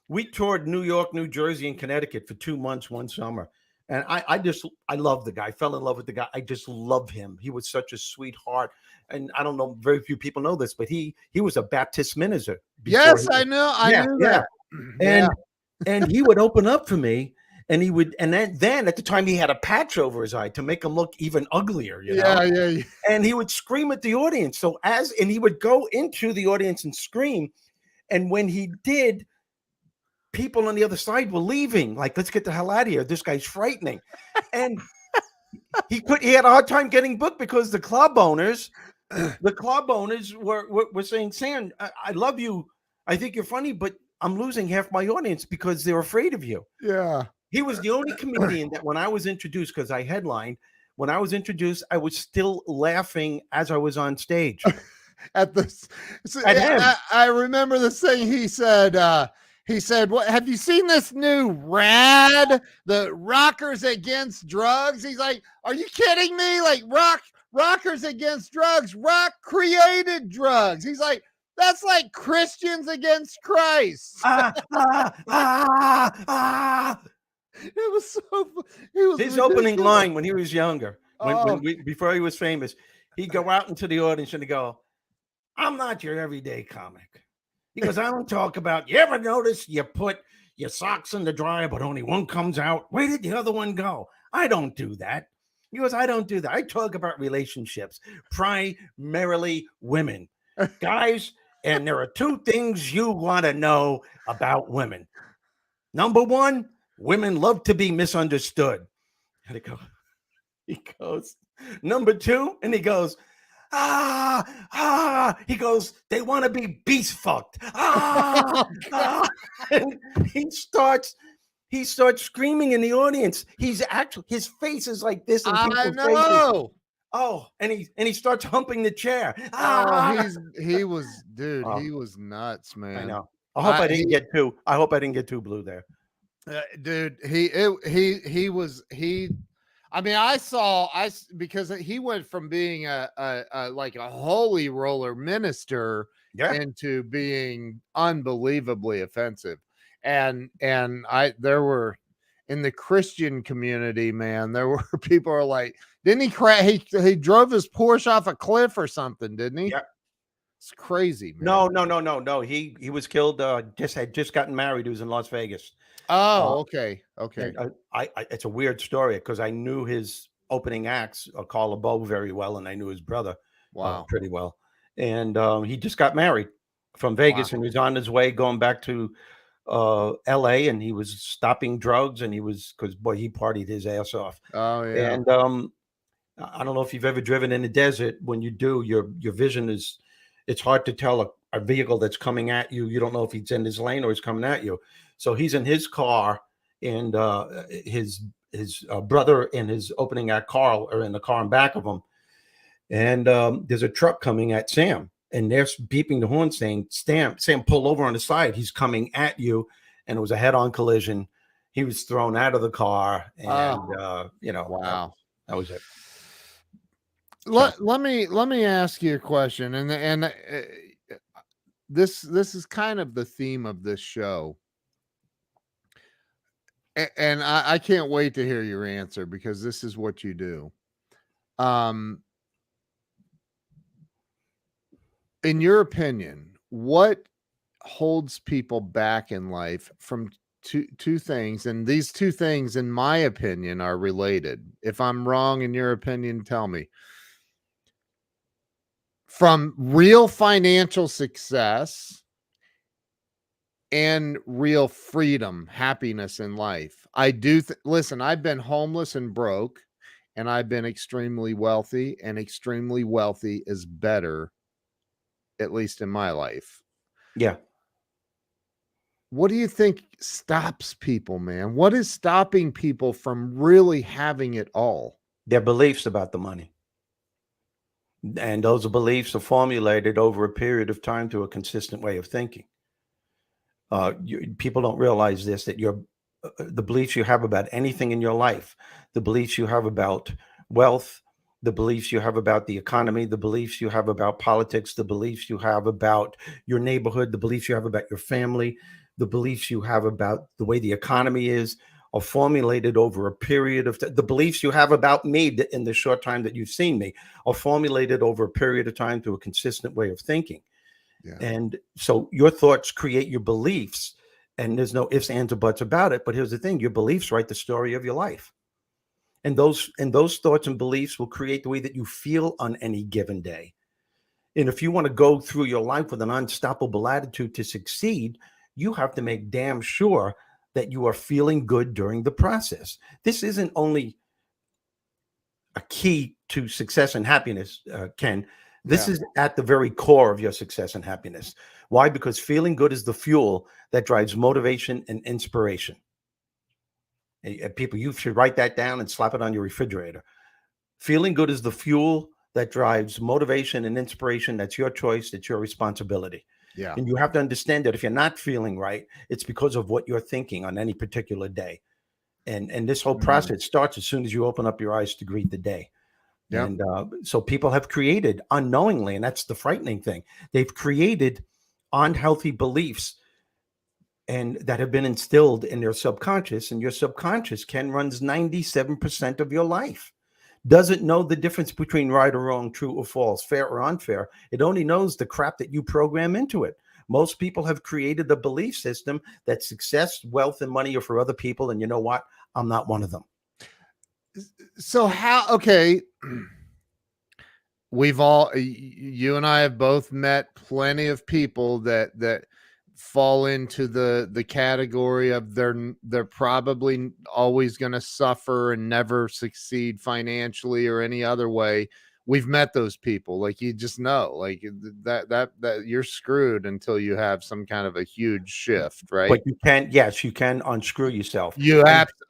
We toured New York, New Jersey, and Connecticut for 2 months one summer. And I love the guy. I fell in love with the guy. I just love him. He was such a sweetheart. And I don't know, very few people know this, but he was a Baptist minister. Yes, I know. I knew that. And he would open up for me. And he would, and then at the time he had a patch over his eye to make him look even uglier, you know? Yeah. And he would scream at the audience. And he would go into the audience and scream. And when he did, people on the other side were leaving. Like, let's get the hell out of here. This guy's frightening. And he had a hard time getting booked because the club owners were saying, Sam, I love you. I think you're funny, but I'm losing half my audience because they're afraid of you. Yeah. He was the only comedian that when I was introduced, because I headlined, when I was introduced, I was still laughing as I was on stage. At him. I remember the thing he said, what, have you seen this new rad, the Rockers Against Drugs? He's like, are you kidding me? Like, Rockers Against Drugs, rock created drugs. He's like, that's like Christians against Christ. It was so. His opening line when he was younger, before he was famous, he'd go out into the audience and he'd go, "I'm not your everyday comic." He goes, "I don't talk about. You ever notice you put your socks in the dryer, but only one comes out? Where did the other one go? I don't do that." He goes, "I don't do that. I talk about relationships, primarily women, guys." And there are 2 things you want to know about women. Number 1, women love to be misunderstood. And he goes, number 2, and he goes, he goes, they want to be beast fucked. And he starts screaming in the audience. His face is like this. I know. Oh, and he starts humping the chair. Oh, Ah, he was, dude, oh, he was nuts, I man. know. I hope I didn't He get too. I hope I didn't get too blue there. dude, he was he. I mean, because he went from being a like a holy roller minister Yeah, into being unbelievably offensive, and I there were in the Christian community, man, there were people are like, didn't he crash? He drove his Porsche off a cliff or something, didn't he? yeah. It's crazy, man. No. He was killed. Had just gotten married. He was in Las Vegas. Uh, Oh, okay, and okay, it's a weird story because I knew his opening acts, Carl LeBeau, very well, and I knew his brother wow, pretty well. And he just got married from wow. Vegas, and he was on his way going back to L.A. and he was stopping drugs, and he was because boy, he partied his ass off. Oh yeah. And I don't know if you've ever driven in the desert. When you do, your vision is it's hard to tell a vehicle that's coming at you. You don't know if he's in his lane or he's coming at you. So he's in his car, and his brother and his opening act Carl are in the car in back of him. And there's a truck coming at Sam, and they're beeping the horn saying, Sam, pull over on the side. He's coming at you. And it was a head-on collision. He was thrown out of the car, and Oh, that wow. was it. So Let me ask you a question, and this is kind of the theme of this show, and I can't wait to hear your answer because this is what you do. Um, in your opinion, what holds people back in life from two things, and these two things, in my opinion, are related. If I'm wrong, in your opinion, tell me. From real financial success and real freedom, happiness in life. I do listen, I've been homeless and broke, and I've been extremely wealthy, and extremely wealthy is better, at least in my life. yeah, What do you think stops people, man? What is stopping people from really having it all? their beliefs about the money. And those beliefs are formulated over a period of time through a consistent way of thinking. People don't realize this, that the beliefs you have about anything in your life, the beliefs you have about wealth, the beliefs you have about the economy, the beliefs you have about politics, the beliefs you have about your neighborhood, the beliefs you have about your family, the beliefs you have about the way the economy is, are formulated over a period of the beliefs you have about me in the short time that you've seen me are formulated over a period of time through a consistent way of thinking. Yeah. And so your thoughts create your beliefs, and there's no ifs, ands, or buts about it. But here's the thing: your beliefs write the story of your life, and those thoughts and beliefs will create the way that you feel on any given day. And if you want to go through your life with an unstoppable attitude to succeed, you have to make damn sure that you are feeling good during the process. This isn't only a key to success and happiness, Ken. This Yeah. is at the very core of your success and happiness. Why? Because feeling good is the fuel that drives motivation and inspiration. People, you should write that down and slap it on your refrigerator. Feeling good is the fuel that drives motivation and inspiration. That's your choice. It's your responsibility. Yeah. And you have to understand that if you're not feeling right, it's because of what you're thinking on any particular day. And this whole Mm. process starts as soon as you open up your eyes to greet the day. Yep. And so people have created unknowingly, and that's the frightening thing. They've created unhealthy beliefs and that have been instilled in their subconscious. And your subconscious runs 97% of your life. Doesn't know the difference between right or wrong, true or false, fair or unfair. It only knows the crap that you program into it. Most people have created a belief system that success, wealth, and money are for other people. And you know what? I'm not one of them. So okay, we've all, you and I have both met plenty of people that fall into the category of they're probably always going to suffer and never succeed financially or any other way. we've met those people. Like, you just know, like, that you're screwed until you have some kind of a huge shift, right? But you can, yes, you can unscrew yourself.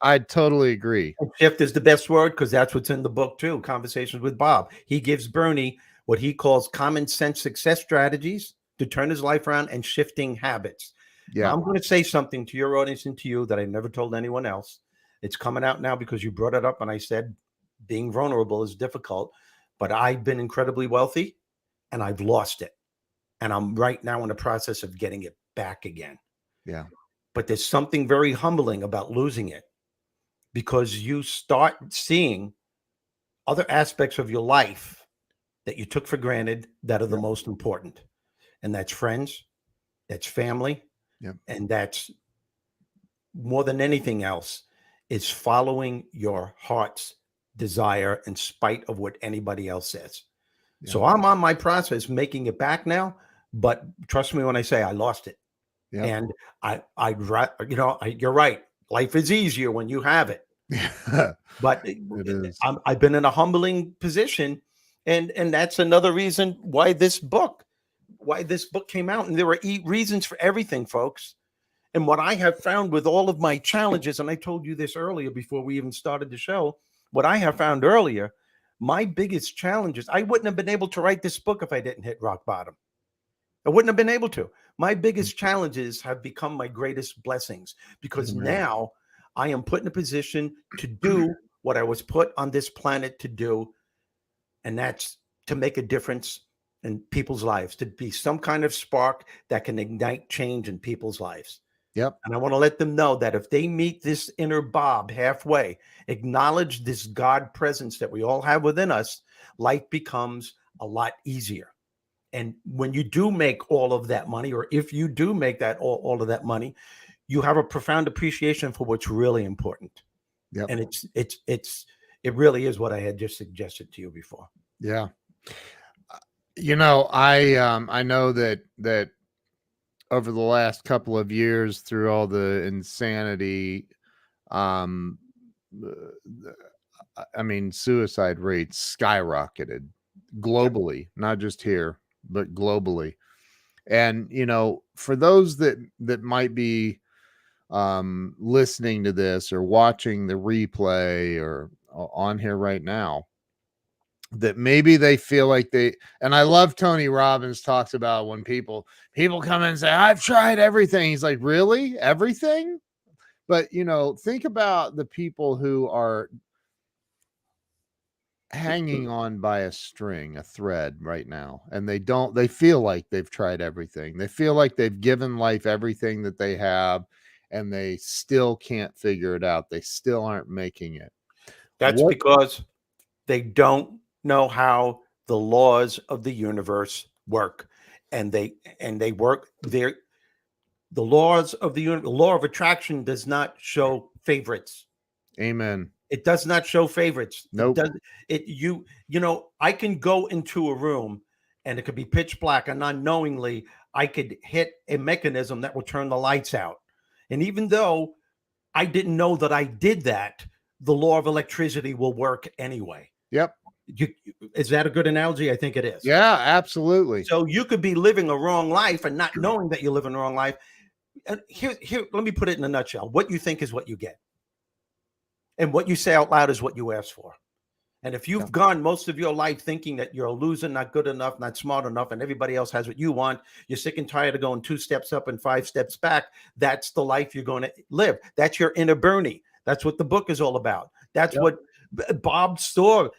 I totally agree. And shift is the best word because that's what's in the book too. Conversations with Bob. He gives Bernie what he calls common sense success strategies to turn his life around and shifting habits. Now, Yeah. I'm going to say something to your audience and to you that I never told anyone else. It's coming out now because you brought it up, and I said being vulnerable is difficult, but I've been incredibly wealthy and I've lost it. And I'm right now in the process of getting it back again. Yeah. But there's something very humbling about losing it, because you start seeing other aspects of your life that you took for granted that are the most important. And that's friends, that's family, and that's, more than anything else, is following your heart's desire in spite of what anybody else says. Yeah. So I'm on my process making it back now, but trust me when I say I lost it. Yeah. And you're right. Life is easier when you have it. But It is. I've been in a humbling position, and that's another reason why this book came out. And there are reasons for everything, folks. And what I have found with all of my challenges, and I told you this earlier before we even started the show, what I have found earlier, my biggest challenges, I wouldn't have been able to write this book if I didn't hit rock bottom. I wouldn't have been able to. My biggest challenges have become my greatest blessings, because now I am put in a position to do what I was put on this planet to do. And that's to make a difference in people's lives, to be some kind of spark that can ignite change in people's lives. Yep. And I want to let them know that if they meet this inner Bob halfway, acknowledge this God presence that we all have within us, life becomes a lot easier. And when you do make all of that money, or if you do make that all of that money, you have a profound appreciation for what's really important. Yep. And it really is what I had just suggested to you before. Yeah. You know, I know that over the last couple of years, through all the insanity, I mean, suicide rates skyrocketed globally, not just here, but globally. And, you know, for those that might be listening to this or watching the replay or on here right now, that maybe they feel like and I love Tony Robbins talks about when people come in and say, I've tried everything. He's like, really? Everything? But, you know, think about the people who are hanging on by a string, a thread right now, and they feel like they've tried everything. They feel like they've given life everything that they have, and they still can't figure it out. They still aren't making it. That's because they don't know how the laws of the universe work. And they work there. The laws of the universe, the law of attraction does not show favorites. Amen. It does not show favorites. Nope. You know, I can go into a room and it could be pitch black, and unknowingly I could hit a mechanism that will turn the lights out. And even though I didn't know that I did that, the law of electricity will work anyway. Yep. Is that a good analogy? I think it is. Yeah, absolutely. So you could be living a wrong life and not knowing that you're living a wrong life. And here, let me put it in a nutshell. What you think is what you get. And what you say out loud is what you ask for. And if you've gone most of your life thinking that you're a loser, not good enough, not smart enough, and everybody else has what you want, you're sick and tired of going 2 steps up and 5 steps back, that's the life you're going to live. That's your inner Bernie. That's what the book is all about. That's what Bob saw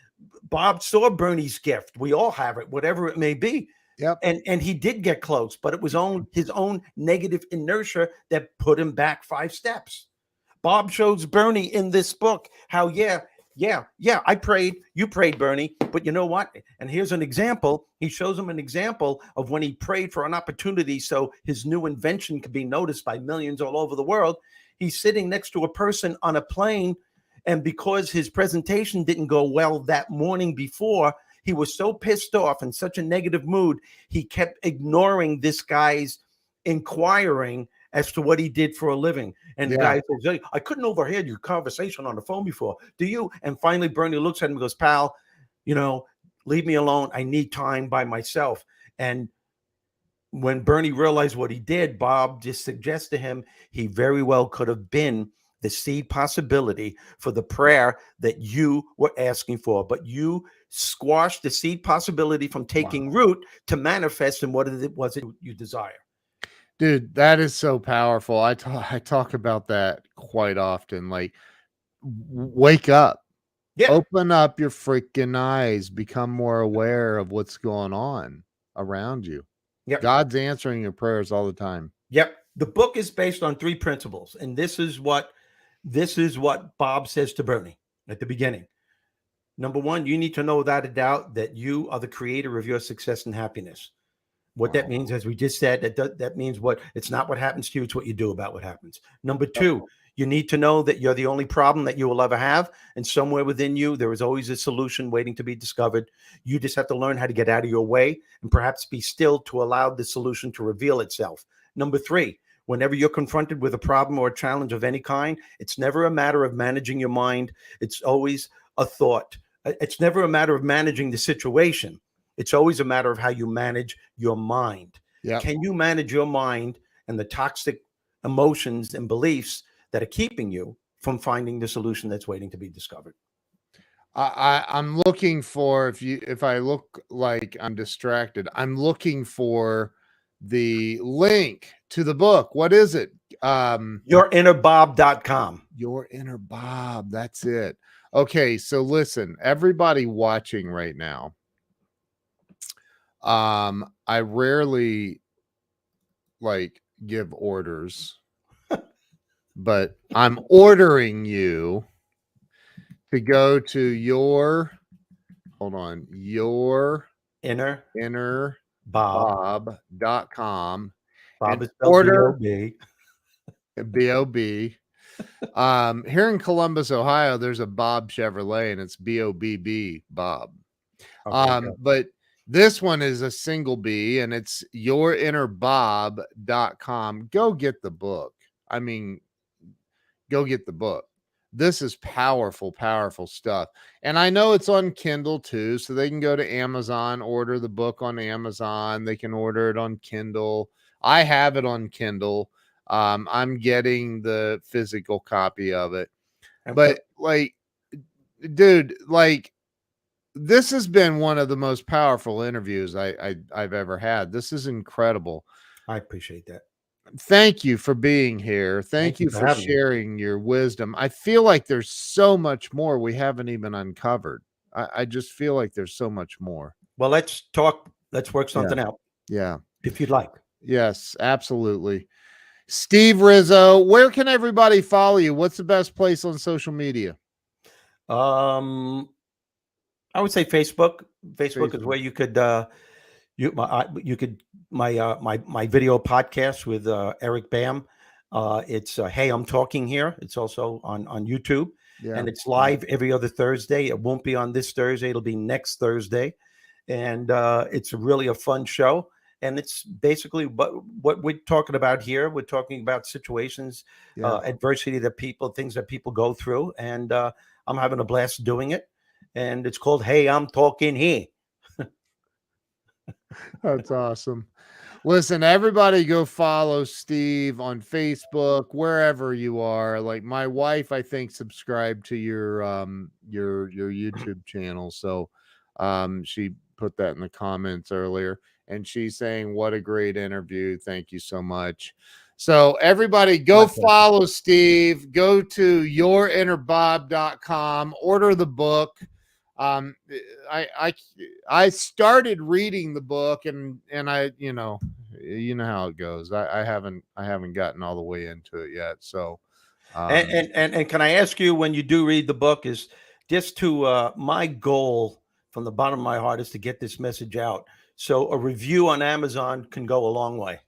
Bernie's gift. We all have it, whatever it may be. Yep. And he did get close, but it was his own negative inertia that put him back 5 steps. Bob shows Bernie in this book how, I prayed. You prayed, Bernie. But you know what? And here's an example. He shows him an example of when he prayed for an opportunity so his new invention could be noticed by millions all over the world. He's sitting next to a person on a plane, and because his presentation didn't go well that morning before, he was so pissed off in such a negative mood, he kept ignoring this guy's inquiring as to what he did for a living. And the guy says, I couldn't overhear your conversation on the phone before. Do you? And finally, Bernie looks at him and goes, pal, you know, Leave me alone. I need time by myself. And when Bernie realized what he did, Bob just suggested to him he very well could have been the seed possibility for the prayer that you were asking for. But you squashed the seed possibility from taking root to manifest in what it was you desire. Dude, that is so powerful. I talk about that quite often. Like, wake up. Yeah. Open up your freaking eyes. Become more aware of what's going on around you. Yep. God's answering your prayers all the time. Yep. The book is based on 3 principles, and this is what Bob says to Bernie at the beginning. Number 1, you need to know without a doubt that you are the creator of your success and happiness. What that means, as we just said, that means it's not what happens to you, it's what you do about what happens. Number 2, you need to know that you're the only problem that you will ever have. And somewhere within you, there is always a solution waiting to be discovered. You just have to learn how to get out of your way and perhaps be still to allow the solution to reveal itself. Number 3, whenever you're confronted with a problem or a challenge of any kind, it's never a matter of managing your mind. It's always a thought. It's never a matter of managing the situation. It's always a matter of how you manage your mind. Yep. Can you manage your mind and the toxic emotions and beliefs that are keeping you from finding the solution that's waiting to be discovered? I'm looking for, if I look like I'm distracted, I'm looking for the link to the book. What is it? Yourinnerbob.com. Your Inner Bob. That's it. Okay, so listen, everybody watching right now. I rarely give orders, but I'm ordering you to go to your innerbob.com. Bob is spelled order B-O-B. B-O-B. Here in Columbus, Ohio, there's a Bob Chevrolet, and it's B-O-B-B Bob. Okay, but this one is a single B, and it's yourinnerbob.com. Go get the book. I mean, go get the book. This is powerful, powerful stuff. And I know it's on Kindle too, so they can go to Amazon, order the book on Amazon. They can order it on Kindle. I have it on Kindle. I'm getting the physical copy of it. Okay. But dude, this has been one of the most powerful interviews I've ever had. This is incredible. I appreciate that. Thank you for being here. Thank you for sharing your wisdom. I feel like there's so much more we haven't even uncovered. I just feel like there's so much more. Well, let's talk. Let's work something out. Yeah. If you'd like. Yes, absolutely. Steve Rizzo, where can everybody follow you? What's the best place on social media? I would say Facebook. Facebook is where you could my video podcast with Eric Bam. It's Hey, I'm Talking Here. It's also on YouTube, and it's live every other Thursday. It won't be on this Thursday. It'll be next Thursday, and it's really a fun show. And it's basically what we're talking about here. We're talking about situations, adversity things that people go through, and I'm having a blast doing it. And it's called Hey, I'm Talking Here. That's awesome. Listen, everybody go follow Steve on Facebook, wherever you are. Like my wife, I think, subscribed to your YouTube channel. So she put that in the comments earlier, and she's saying, what a great interview. Thank you so much. So everybody go follow Steve, go to yourinnerbob.com, order the book. I started reading the book, and I, you know how it goes. I haven't gotten all the way into it yet. So, and can I ask you, when you do read the book, is just to my goal from the bottom of my heart is to get this message out. So a review on Amazon can go a long way.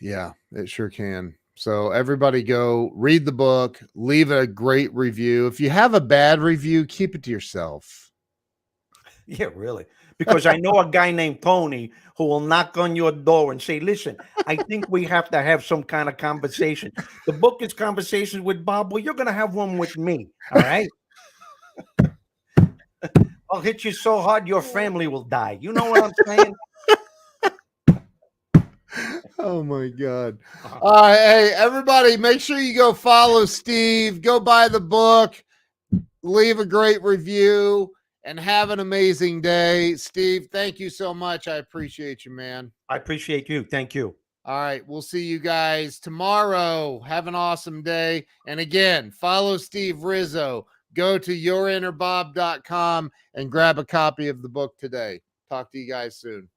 Yeah, it sure can. So everybody go read the book, leave a great review. If you have a bad review, keep it to yourself. Yeah, really. Because I know a guy named Tony who will knock on your door and say, listen, I think we have to have some kind of conversation. The book is Conversations with Bob. Well, you're going to have one with me. All right. I'll hit you so hard your family will die. You know what I'm saying? Oh my God. Hey, everybody, make sure you go follow Steve, go buy the book, leave a great review, and have an amazing day. Steve, thank you so much. I appreciate you, man. I appreciate you. Thank you. All right, we'll see you guys tomorrow. Have an awesome day. And again, follow Steve Rizzo. Go to yourinnerbob.com and grab a copy of the book today. Talk to you guys soon.